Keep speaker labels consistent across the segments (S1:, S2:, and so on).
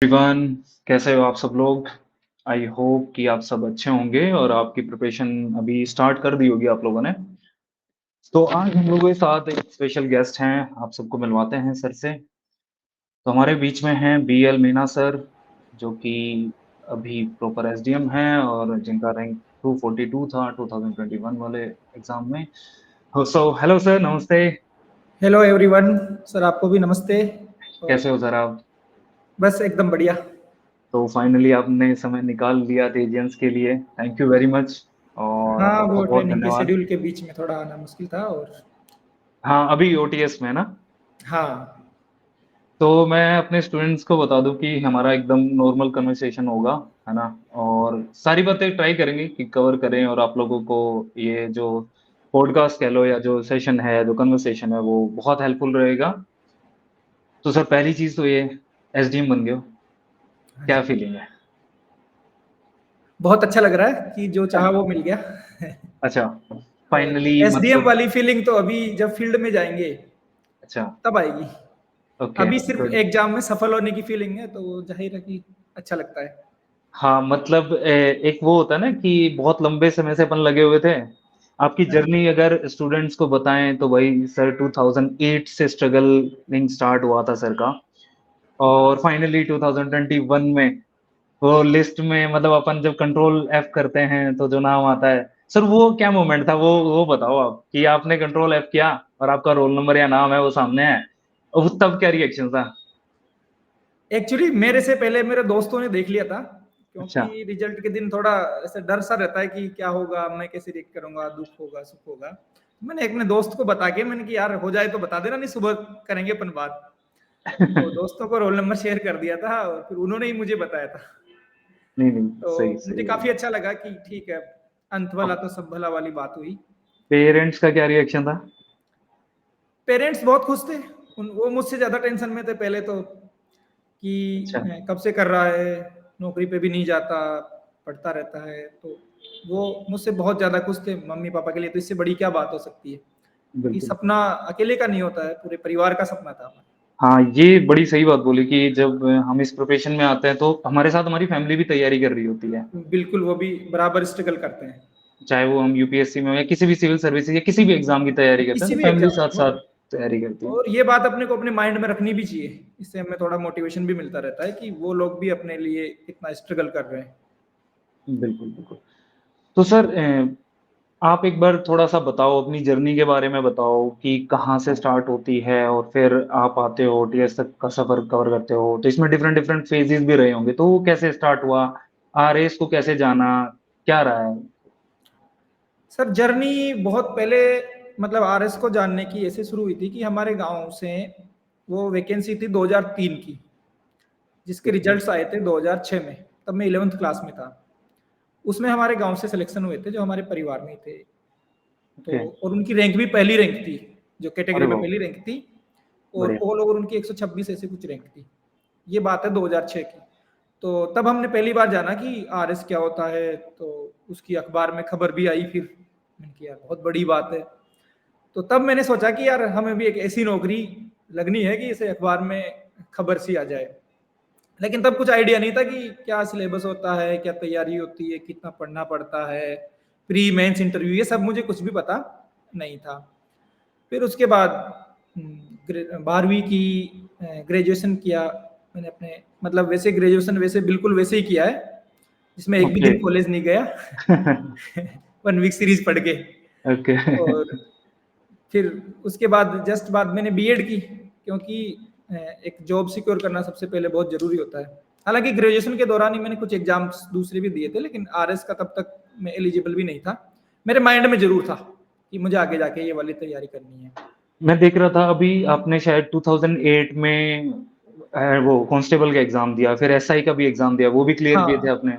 S1: Everyone, कैसे हो आप सब लोग? आई होप कि आप सब अच्छे होंगे और आपकी प्रिपरेशन अभी स्टार्ट कर दी होगी आप लोगों ने। तो आज हम लोगों के साथ एक स्पेशल गेस्ट हैं, आप सबको मिलवाते हैं सर से। तो हमारे बीच में हैं बीएल मीना सर, जो कि अभी प्रॉपर एसडीएम हैं और जिनका रैंक 242 था 2021 वाले एग्जाम में। सो हेलो सर, नमस्ते।
S2: Hello everyone. सर आपको भी नमस्ते। और
S1: कैसे हो सर आप?
S2: बस एकदम बढ़िया।
S1: तो फाइनली आपने समय निकाल लिया टेजियंस के लिए, थैंक यू वेरी मच और
S2: हाँ,
S1: बहुत
S2: वो
S1: बहुत
S2: ट्रेनिंग के
S1: धन्यवाद।
S2: शेड्यूल के बीच में थोड़ा आना मुश्किल था। और
S1: हाँ, अभी ओटीएस में ना।
S2: हाँ,
S1: तो मैं अपने स्टूडेंट्स को बता दूं कि हमारा एकदम नॉर्मल कन्वर्सेशन होगा, है ना। और सारी बातें ट्राई करेंगे कि कवर करें और आप लोगों को ये जो पॉडकास्ट कह लो या जो सेशन है, जो कन्वर्सेशन है, वो बहुत हेल्पफुल रहेगा। तो सर, पहली चीज तो ये एसडीएम बन गए हो,
S2: हाँ
S1: क्या
S2: जी।
S1: फीलिंग है?
S2: बहुत अच्छा लग रहा है कि जो चाहा वो मिल गया।
S1: अच्छा,
S2: और
S1: फाइनली
S2: एसडीएम
S1: मतलब।
S2: वाली फीलिंग तो अभी जब फील्ड में जाएंगे
S1: अच्छा।
S2: तब आएगी।
S1: ओके,
S2: अभी सिर्फ
S1: गुड।
S2: एग्जाम में सफल होने की फीलिंग है, तो वो जाहिर है कि अच्छा लगता है।
S1: हाँ, मतलब एक वो होता है ना कि बहुत लंबे समय से अपन लगे हुए थे। आपकी
S2: हाँ जी।
S1: जर्नी अगर स्टूडेंट्स को बताएं तो भाई सर 2008 से स्ट्रगलिंग स्टार्ट हुआ था सर का। और फाइनली 2021 में वो लिस्ट में, मतलब अपन जब कंट्रोल एफ करते हैं तो जो नाम आता है सर, वो क्या मोमेंट था? वो बताओ आप कि आपने कंट्रोल एफ किया और आपका रोल नंबर या नाम है वो सामने है, और तब क्या रिएक्शन था?
S2: एक्चुअली मेरे से पहले मेरे दोस्तों ने देख लिया था,
S1: अच्छा।
S2: क्योंकि रिजल्ट के दिन थोड़ा ऐसा डर सा रहता है कि क्या होगा, मैं कैसे रिएक्ट करूंगा, दुख होगा सुख होगा। मैंने अपने दोस्त को बता के मैंने कि यार हो जाए तो बता देना, नहीं सुबह करेंगे अपन बात। तो दोस्तों को रोल नंबर शेयर कर दिया था और फिर उन्होंने ही मुझे बताया था।
S1: नहीं नहीं,
S2: तो
S1: सही
S2: मुझे
S1: सही है।
S2: काफी अच्छा लगा कि ठीक है, अंत भला तो सब भला वाली बात हुई।
S1: पेरेंट्स का क्या रिएक्शन था?
S2: पेरेंट्स बहुत खुश थे। वो मुझसे ज्यादा टेंशन में थे पहले तो, कि
S1: अच्छा।
S2: कब से कर रहा है, नौकरी पे भी नहीं जाता, पढ़ता रहता है। तो वो मुझसे बहुत ज़्यादा खुश थे। मम्मी पापा के लिए तो इससे बड़ी क्या बात हो सकती है, क्योंकि
S1: बिल्कुल।
S2: सपना अकेले का नहीं होता है, पूरे परिवार का सपना था हमारा।
S1: हाँ, ये बड़ी सही बात बोली कि जब हम इस प्रोफेशन में आते हैं तो हमारे साथ हमारी फैमिली भी तैयारी कर रही होती है।
S2: बिल्कुल, वो भी बराबर स्ट्रगल करते हैं।
S1: चाहे वो हम यूपीएससी में हो या किसी भी सिविल सर्विसेज या किसी भी एग्जाम की तैयारी करते हैं,
S2: किसी
S1: तो
S2: भी
S1: फैमिली
S2: एग्जाम
S1: साथ
S2: हो।
S1: साथ तैयारी करती है।
S2: और ये बात अपने को अपने माइंड में रखनी भी चाहिए। इससे हमें थोड़ा मोटिवेशन भी मिलता रहता है कि वो लोग भी अपने लिए कितना स्ट्रगल कर रहे हैं।
S1: बिल्कुल बिल्कुल। तो सर, आप एक बार थोड़ा सा बताओ, अपनी जर्नी के बारे में बताओ कि कहाँ से स्टार्ट होती है और फिर आप आते हो टीएस तक का सफर कवर करते हो। तो इसमें डिफरेंट डिफरेंट फेजेस भी रहे होंगे, तो वो कैसे स्टार्ट हुआ? आरएस को कैसे जाना, क्या रहा है?
S2: सर जर्नी बहुत पहले, मतलब आरएस को जानने की ऐसे शुरू हुई थी कि हमारे गांव से वो वैकेंसी थी 2003 की, जिसके
S1: ओके।
S2: रिजल्ट्स आए थे 2006 में। तब मैं 11th क्लास में था। उसमें हमारे गांव से सिलेक्शन हुए थे जो हमारे परिवार में ही थे। तो
S1: ओके।
S2: और उनकी रैंक भी पहली रैंक थी, जो
S1: अरे
S2: कैटेगरी में
S1: वाह,
S2: पहली रैंक थी। और
S1: बढ़िया।
S2: ऑल ओवर उनकी 126 ऐसे कुछ रैंक थी। ये बात है 2006 की। तो तब हमने पहली बार जाना कि आरएस क्या होता है। तो उसकी अखबार में खबर भी आई। फिर मैंने कहा यार बहुत बड़ी बात है। तो तब मैंने सोचा कि यार हमें भी एक ऐसी नौकरी लगनी है कि इसे अखबार में खबर सी आ जाए। लेकिन तब कुछ आइडिया नहीं था कि क्या सिलेबस होता है, क्या तैयारी होती है, कितना पढ़ना पड़ता है, प्री मेंस इंटरव्यू, ये सब मुझे कुछ भी पता नहीं था। फिर उसके बाद 12वीं की ग्रेजुएशन किया मैंने अपने, मतलब वैसे ग्रेजुएशन वैसे बिल्कुल वैसे ही किया है, जिसमें एक भी
S1: ओके।
S2: दिन कॉलेज नहीं गया। 1 वीक सीरीज पढ़ के।
S1: ओके।
S2: और फिर उसके बाद जस्ट बाद मैंने बीएड की, क्योंकि एक जॉब सिक्योर करना सबसे पहले बहुत जरूरी होता है। हालांकि ग्रेजुएशन के दौरान ही मैंने कुछ एग्जाम्स दूसरे भी दिए थे, लेकिन आरएस का तब तक मैं एलिजिबल भी नहीं था। मेरे माइंड में जरूर था कि मुझे आगे जाके ये वाली तैयारी करनी है।
S1: मैं देख रहा था अभी आपने शायद 2008 में वो कांस्टेबल का एग्जाम दिया, फिर एसआई का भी एग्जाम दिया, वो भी क्लियर किए थे
S2: हाँ,
S1: आपने?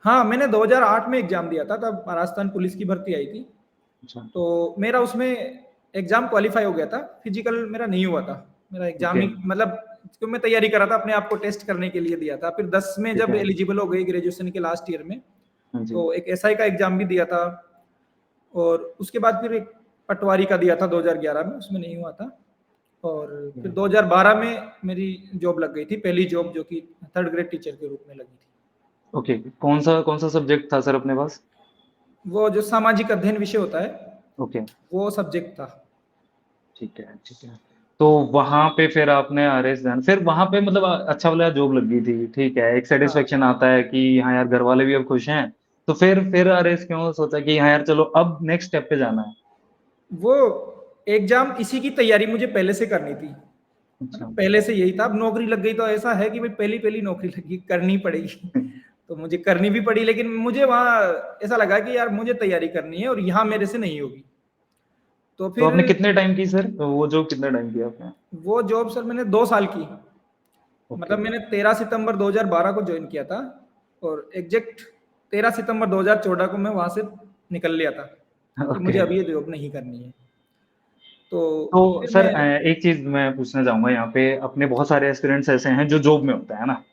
S2: हाँ, मैंने 2008 में एग्जाम दिया था, तब राजस्थान पुलिस की भर्ती आई थी।
S1: अच्छा।
S2: तो मेरा उसमें एग्जाम क्वालिफाई हो गया था, फिजिकल मेरा नहीं हुआ था। मेरा एग्जाम
S1: ओके।
S2: ही, मतलब क्यों मैं तैयारी कर रहा था, अपने आप को टेस्ट करने के लिए दिया था। फिर 10 में
S1: ठीक
S2: जब
S1: है।
S2: एलिजिबल हो गई ग्रेजुएशन के लास्ट ईयर में,
S1: हाँ जी।
S2: तो एक एसआई का एग्जाम भी दिया था। और उसके बाद फिर एक पटवारी का दिया था 2011 में, उसमें नहीं हुआ था। और फिर 2012 में मेरी जॉब लग गई थी, पहली जॉब जो कि 3rd ग्रेड टीचर के रूप में लगी थी।
S1: ओके, कौन-सा सब्जेक्ट था सर अपने पास?
S2: वो जो सामाजिक अध्ययन विषय होता है,
S1: ओके,
S2: वो सब्जेक्ट था।
S1: ठीक है, ठीक है। तो वहाँ पे फिर आपने आरएस जाना फिर वहाँ पे मतलब अच्छा वाला जॉब लग गई थी, ठीक है, एक
S2: हाँ,
S1: सैटिस्फैक्शन आता है कि हाँ यार, घरवाले भी अब खुश हैं। तो फिर आरएस क्यों सोचा कि हाँ यार, चलो अब नेक्स्ट स्टेप पे जाना है?
S2: वो एग्ज़ाम इसी की तैयारी मुझे पहले से करनी थी, है ना?
S1: अच्छा।
S2: पहले से यही था, अब नौकरी लग गई तो ऐसा है कि भाई पहली-पहली नौकरी लगी, करनी पड़ेगी। तो मुझे करनी भी पड़ी, लेकिन मुझे वहाँ ऐसा लगा कि यार मुझे तैयारी करनी है और यहाँ मेरे से नहीं होगी। तो
S1: तो
S2: फिर
S1: आपने कितने टाइम की सर? वो जॉब कितने टाइम की आपने?
S2: वो जॉब सर मैंने 2 साल की।
S1: ओके,
S2: मतलब मैंने 13 सितंबर 2012 को जॉइन किया था और एग्ज़ैक्ट 13 सितंबर 2014 को मैं वहाँ से निकल लिया था कि
S1: ओके।
S2: मुझे अब ये जॉब नहीं करनी है। तो
S1: तो
S2: फिर
S1: सर
S2: मैं
S1: एक चीज़ मैं पूछना चाहूँगा यहाँ पे अपने बहुत सारे एस्पिरेंट्स ऐसे हैं जो जॉब में होते हैं ना?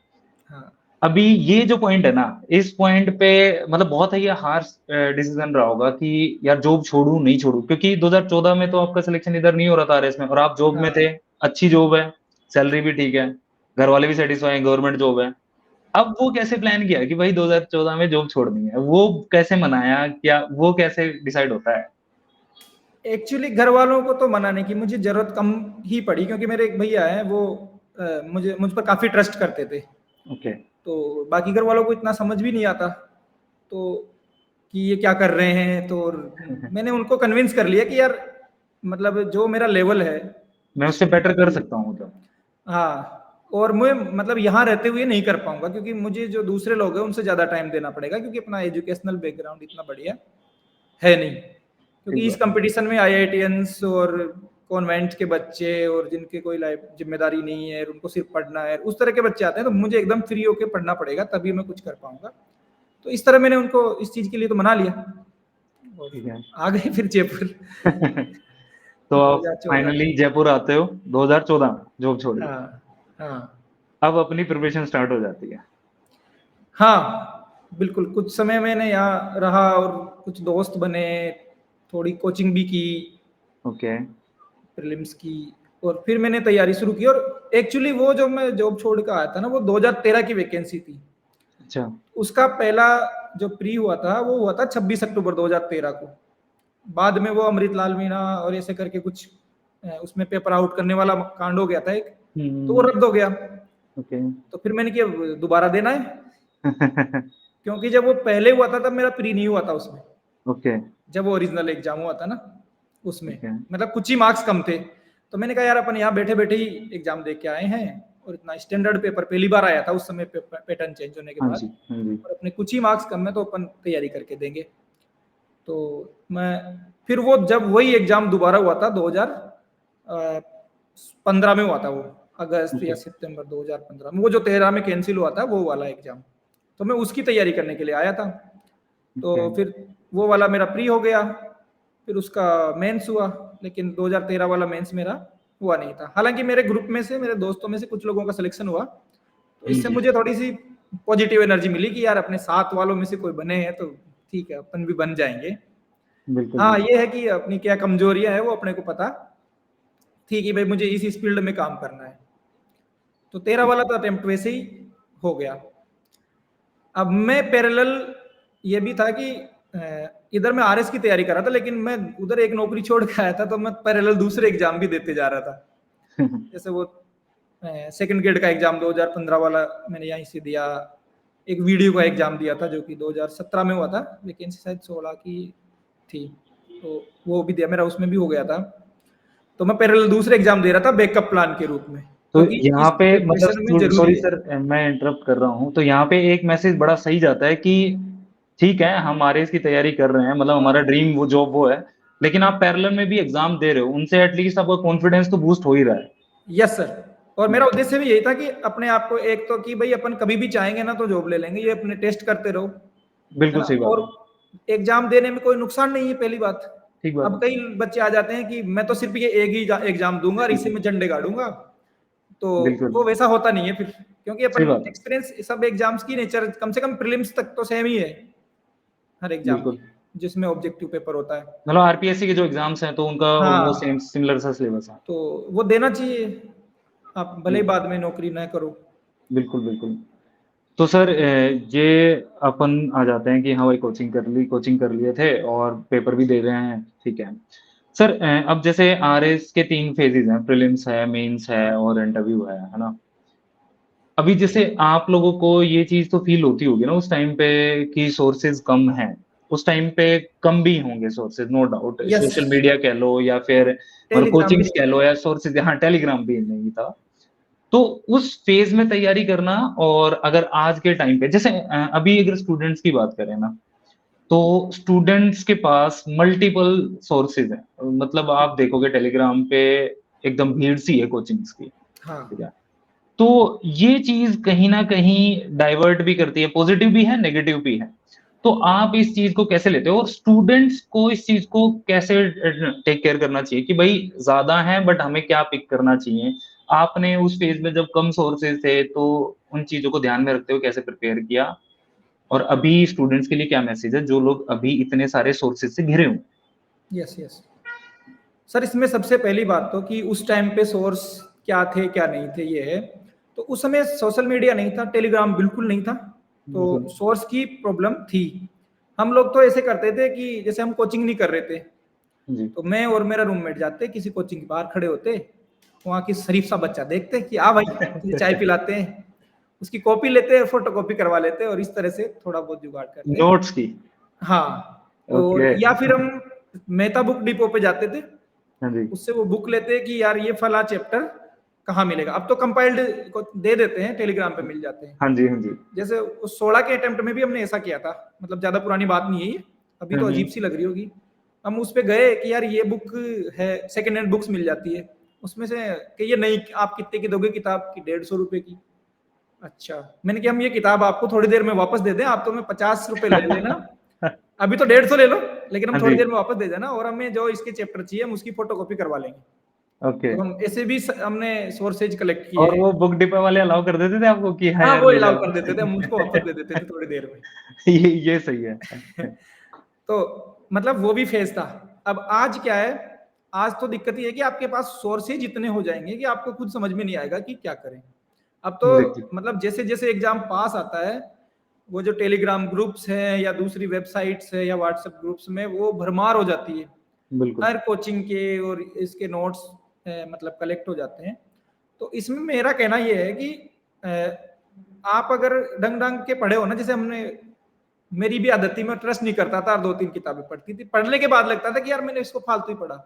S2: हाँ,
S1: अभी ये जो पॉइंट है ना, इस पॉइंट पे मतलब बहुत ही ये हार्श डिसीज़न रहा होगा कि यार जॉब छोड़ूँ, नहीं छोड़ूँ क्योंकि 2014 में तो आपका सिलेक्शन इधर नहीं हो रहा था आरएस में और आप जॉब में थे,
S2: हाँ।
S1: अच्छी जॉब है, सैलरी भी ठीक है, घर वाले भी सैटिस्फाई हैं, गवर्नमेंट जॉब है। अब वो कैसे प्लान किया कि भाई 2014 में जॉब छोड़नी है? वो कैसे मनाया? क्या वो कैसे डिसाइड होता है?
S2: एक्चुअली घरवालों को तो मनाने की मुझे ज़रूरत कम ही पड़ी क्योंकि मेरे एक भैया हैं वो मुझ पर काफ़ी ट्रस्ट करते थे।
S1: ओके,
S2: तो बाकी घरवालों को इतना समझ भी नहीं आता, तो कि ये क्या कर रहे हैं, तो मैंने उनको कन्विंस कर लिया कि यार मतलब जो मेरा लेवल है
S1: मैं उससे
S2: जिसमें
S1: बेटर कर
S2: अभी
S1: सकता हूँ मतलब।
S2: हाँ, और मैं मतलब यहाँ रहते हुए नहीं कर पाऊँगा क्योंकि मुझे जो दूसरे लोग हैं उनसे ज़्यादा टाइम देना पड़ेगा क्योंकि अपना एजुकेशनल बैकग्राउंड इतना बढ़िया है नहीं।
S1: ठीक
S2: क्योंकि इस
S1: बात है।
S2: कॉम्पिटिशन में आईआईटियंस और कॉन्वेंट के बच्चे और जिनके कोई लाइफ ज़िम्मेदारी नहीं है और उनको सिर्फ पढ़ना है, उस तरह के बच्चे आते हैं, तो मुझे एकदम फ्री होके पढ़ना पड़ेगा तभी मैं कुछ कर पाऊँगा। तो इस तरह मैंने उनको इस चीज़ के लिए तो मना लिया और
S1: ठीक
S2: फिर
S1: है।
S2: आ गए फिर जयपुर
S1: तो आप
S2: 2014 में।
S1: फाइनली जयपुर आते हो 2014 में जॉब छोड़ के।
S2: हाँ, हाँ।
S1: अब अपनी प्रिपरेशन स्टार्ट हो जाती है।
S2: हाँ, बिल्कुल, कुछ समय मैंने यहाँ रहा और कुछ दोस्त बने, थोड़ी कोचिंग भी की,
S1: ओके,
S2: प्रीलिम्स की और फिर मैंने तैयारी शुरू की और एक्चुअली वो जो मैं जॉब छोड़ के आया था ना, वो 2013 की वैकेंसी थी।
S1: अच्छा,
S2: उसका पहला जो प्री हुआ था, वो हुआ था 26 अक्टूबर 2013 को। बाद में वो अमृतलाल मीणा और ऐसे करके कुछ उसमें पेपर आउट करने वाला कांड हो गया था एक, तो वो
S1: हुँ,
S2: रद्द हो गया।
S1: ओके।
S2: तो फिर मैंने किया दोबारा देना है, क्योंकि जब वो पहले हुआ था तब मेरा प्री नहीं हुआ था उसमें,
S1: ओके,
S2: जब वो ओरिजिनल एग्जाम हुआ था ना उसमें,
S1: ठीक है।
S2: मतलब कुछ ही मार्क्स कम थे। तो मैंने कहा यार अपन यहाँ बैठे बैठे ही एग्जाम दे के आए हैं और इतना स्टैंडर्ड पेपर पहली बार आया था उस समय पैटर्न चेंज होने के
S1: हाँ
S2: बाद
S1: जी, हाँ जी।
S2: और अपने कुछ ही मार्क्स कम है तो अपन तैयारी करके देंगे। तो मैं फिर वो जब वही एग्जाम दोबारा हुआ था 2015 में हुआ था वो, अगस्त
S1: ओके,
S2: या सितंबर 2015 में, वो जो 13 में कैंसिल हुआ था वो वाला एग्जाम। तो मैं उसकी तैयारी करने के लिए आया था। तो
S1: ओके,
S2: फिर वो वाला मेरा प्री हो गया, फिर उसका मेंस हुआ, लेकिन 2013 वाला मेंस मेरा हुआ नहीं था। हालाँकि मेरे ग्रुप में से, मेरे दोस्तों में से कुछ लोगों का सिलेक्शन हुआ, तो
S1: हाँ
S2: इससे
S1: जी,
S2: मुझे थोड़ी-सी पॉजिटिव एनर्जी मिली कि यार अपने साथ वालों में से कोई बने हैं तो ठीक है, अपन भी बन जाएँगे।
S1: बिल्कुल,
S2: हाँ,
S1: बिल्कुल।
S2: ये है कि अपनी क्या कमजोरियाँ हैं वो अपने को पता थी कि भाई मुझे इस फील्ड में काम करना है। तो 13
S1: ठीक
S2: वाला
S1: है,
S2: तो अटेम्प्ट वैसे ही हो गया। अब मैं पैरेलल ये भी था कि इधर मैं आरएस की तैयारी कर रहा था, लेकिन मैं उधर एक नौकरी छोड़ के आया था, तो मैं पैरेलल दूसरे एग्ज़ाम भी देते जा रहा था। जैसे वो सेकंड ग्रेड का एग्ज़ाम 2015 वाला मैंने यहीं से दिया। एक वीडियो का एग्ज़ाम दिया था जो कि 2017 में हुआ था, वैकेंसी शायद 16 की थी। तो वो भी दिया, मेरा उसमें भी हो गया था। तो मैं पैरेलल दूसरे एग्ज़ाम दे रहा था बैकअप प्लान के रूप में,
S1: तो
S2: क्योंकि
S1: यहाँ
S2: इस
S1: पे मतलब
S2: प्रिपरेशन में ज़रूरी
S1: सॉरी
S2: है।
S1: सर मैं इंटरप्ट कर रहा हूँ। तो यहाँ पे एक मैसेज बड़ा सही जाता है कि ठीक है, हम आरएस की तैयारी कर रहे हैं, मतलब हमारा ड्रीम वो जॉब वो है, लेकिन आप पैरेलल में भी एग्ज़ाम दे रहे हो, उनसे एटलीस्ट आपका कॉन्फिडेंस तो बूस्ट हो ही रहा है।
S2: Yes sir. और मेरा
S1: हुँ,
S2: उद्देश्य भी यही था कि अपने आप को एक तो कि भाई अपन कभी भी चाहेंगे ना तो जॉब ले लेंगे, ये अपने टेस्ट करते रहो, है
S1: बिल्कुल
S2: ना?
S1: सही बात
S2: और
S1: है।
S2: एग्ज़ाम देने में कोई नुकसान नहीं है, पहली बात।
S1: ठीक बात
S2: अब
S1: है।
S2: कई बच्चे आ जाते हैं कि मैं तो सिर्फ़ ये एक ही एग्ज़ाम दूँगा और इसी
S1: बिल्कुल,
S2: में झंडे गाड़ूँगा, तो
S1: बिल्कुल,
S2: वो वैसा होता नहीं है फिर। क्योंकि
S1: सही
S2: अपन
S1: बात है।
S2: एक्सपीरियंस सब एग्ज़ाम्स की नेचर कम से कम प्रीलिम्स तक तो सेम ही है, हर एग्ज़ाम
S1: बिल्कुल,
S2: की। जिसमें ऑब्जेक्टिव पेपर होता है।
S1: मतलब आरपीएससी के जो एग्जाम्स हैं तो उनका वो सेम
S2: हाँ,
S1: सिमिलर सा सिलेबस है।
S2: तो वो देना चाहिए, आप भले ही बाद में नौकरी ना करो।
S1: बिल्कुल, बिल्कुल। तो सर ये अपन आ जाते हैं कि हाँ भाई कोचिंग कर लिए थे और पेपर भी दे रहे हैं, ठीक है। सर अब जैसे आरएस के 3 फेजेज़ हैं, प्रीलिम्स है, मेंस है और इंटरव्यू है ना? अभी जैसे आप लोगों को ये चीज़ तो फ़ील होती होगी ना उस टाइम पे कि सोर्सेज़ कम हैं। उस टाइम पे कम भी होंगे sources no doubt,
S2: yes,
S1: social media कह लो या फिर मतलब
S2: टेलीग्राम भी
S1: कोचिंग्स
S2: नहीं
S1: कह
S2: था।
S1: लो या सोर्सेज़ हाँ, टेलीग्राम भी नहीं था। तो उस फ़ेज़ में तैयारी करना और अगर आज के टाइम पे जैसे अभी अगर स्टूडेंट्स की बात करें ना, तो स्टूडेंट्स के पास मल्टीपल सोर्सेज़ हैं। मतलब आप देखोगे टेलीग्राम पे एकदम भीड़ सी है कोचिंग्स की, ठीक
S2: हाँ,
S1: है? तो ये चीज़ कहीं न कहीं डाइवर्ट भी करती है, पॉज़िटिव भी है, नेगेटिव भी है। तो आप इस चीज़ को कैसे लेते हो? और स्टूडेंट्स को इस चीज़ को कैसे टेक केयर करना चाहिए कि भई ज़्यादा हैं बट हमें क्या पिक करना चाहिए? आपने उस फ़ेज़ में जब कम सोर्सेज़ थे तो उन चीज़ों को ध्यान में रखते हुए कैसे प्रिपेयर किया? और अभी स्टूडेंट्स के लिए क्या मैसेज है जो लोग अभी इतने सारे सोर्सेज़ से घिरे हुए हैं?
S2: Yes, yes. सर इसमें सबसे पहली बात तो कि उस टाइम पे सोर्स क्या थे, क्या नहीं थे ये है। तो उस समय सोशल मीडिया नहीं था, टेलीग्राम बिल्कुल नहीं था,
S1: बिल्कुल।
S2: तो सोर्स की प्रॉब्लम थी। हम लोग तो ऐसे करते थे कि जैसे हम कोचिंग नहीं कर रहे थे,
S1: जी।
S2: तो मैं और मेरा रूममेट जाते किसी कोचिंग के बाहर खड़े होते, वहाँ की शरीफ सा बच्चा देखते कि आ भाई तुझे चाय पिलाते हैं, उसकी कॉपी लेते, फोटोकॉपी करवा लेते और इस तरह से थोड़ा बहुत जुगाड़ करते।
S1: नोट्स की?
S2: हाँ,
S1: ओके।
S2: और या फिर हम मेहता बुक डिपो पे जाते थे,
S1: हाँ जी।
S2: उससे वो बुक लेते कि यार ये फला चैप्टर कहाँ मिलेगा। अब तो कंपाइल्ड को दे देते हैं, टेलीग्राम पे मिल जाते हैं।
S1: हाँ जी, हाँ जी।
S2: जैसे उस 16 के अटेम्प्ट में भी हमने ऐसा किया था, मतलब ज्यादा पुरानी बात नहीं है ये, अभी
S1: हुँ,
S2: तो अजीब
S1: हुँ।
S2: सी लग रही होगी। हम उस पे गए कि यार ये बुक है, सेकेंड हैंड बुक्स मिल जाती है उसमें से, कि ये नहीं आप कितने की दोगे किताब की, 150 रुपए की। अच्छा, मैंने कहा हम ये किताब आपको थोड़ी देर में वापस दे दें, आप तो हमें 50 रुपए ले लेना, अभी तो 150 ले लो, लेकिन हम
S1: हाँ
S2: थोड़ी
S1: जी।
S2: देर में वापस दे देना और हमें जो इसके चैप्टर चाहिए हम उसकी फोटोकॉपी करवा लेंगे।
S1: ओके।
S2: तो हम ऐसे भी हमने सोर्सेज कलेक्ट किए
S1: और
S2: हैं।
S1: वो बुक डिपो वाले अलाउ कर देते थे आपको कि हाँ
S2: हाँ,
S1: यार
S2: वो
S1: ले
S2: अलाउ
S1: जाओ?
S2: कर देते थे, हम उसको वापस दे देते थे थोड़ी देर में।
S1: ये सही है।
S2: तो मतलब वो भी फेज था। अब आज क्या है, आज तो दिक्कत ये है कि आपके पास सोर्सेज इतने हो जाएंगे कि आपको खुद समझ में नहीं आएगा कि क्या करें। अब तो
S1: एग्ज़ैक्टली,
S2: मतलब जैसे जैसे एग्जाम पास आता है, वो जो टेलीग्राम ग्रुप्स हैं या दूसरी वेबसाइट्स है या व्हाट्सएप ग्रुप्स में वो भरमार हो जाती है,
S1: बिल्कुल।
S2: हर कोचिंग के और इसके नोट्स मतलब कलेक्ट हो जाते हैं। तो इसमें मेरा कहना ये है कि आप अगर डंग डंग के पढ़े हो ना, जैसे हमने, मेरी भी आदत थी, मैं ट्रस्ट नहीं करता था और 2-3 किताबें पढ़ती थी, पढ़ने के बाद लगता था कि यार मैंने इसको फालतू ही पढ़ा।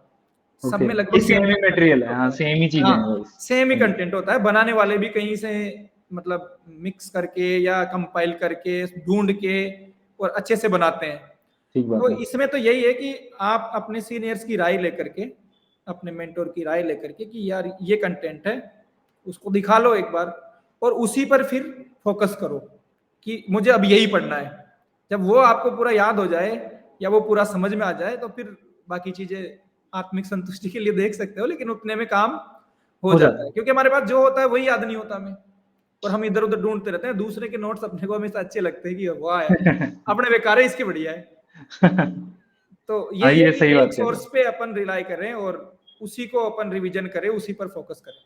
S2: सब
S1: ओके,
S2: में
S1: ये
S2: लगभग सेम
S1: सेम ही
S2: सेम
S1: मटेरियल
S2: कंटेंट
S1: है। हाँ,
S2: होता है।
S1: सेम ही चीज़ें
S2: हाँ,
S1: हैं बस।
S2: सेम ही
S1: हाँ जी,
S2: कंटेंट होता है, बनाने वाले भी कहीं से मतलब मिक्स करके या कंपाइल करके ढूंढ के और अच्छे से बनाते हैं।
S1: ठीक बात
S2: तो
S1: है।
S2: इसमें तो यही है कि आप अपने सीनियर्स की राय लेकर के, अपने मेंटोर की राय लेकर के कि यार ये कंटेंट है, उसको दिखा लो एक बार और उसी पर फिर फोकस करो कि मुझे अब यही पढ़ना है। जब वो आपको पूरा याद हो जाए या वो पूरा समझ में आ जाए तो फिर बाकी चीजें आत्मिक संतुष्टि के लिए देख सकते हो, लेकिन उतने में काम हो
S1: हो
S2: जाता
S1: जाता
S2: है,
S1: है।
S2: क्योंकि हमारे पास जो होता है वही याद नहीं होता हमें, और हम इधर उधर ढूंढते रहते हैं। दूसरे के नोट्स अपने को हमेशा अच्छे लगते हैं कि वाह यार अपने बेकार है, इसके बढ़िया है। तो
S1: हाँ,
S2: यही है
S1: ये
S2: कि
S1: सही
S2: एक
S1: बात कह रहे
S2: सोर्स
S1: हो।
S2: पे अपन रिलाई करें और उसी को अपन रिवीजन करें, उसी पर फोकस करें।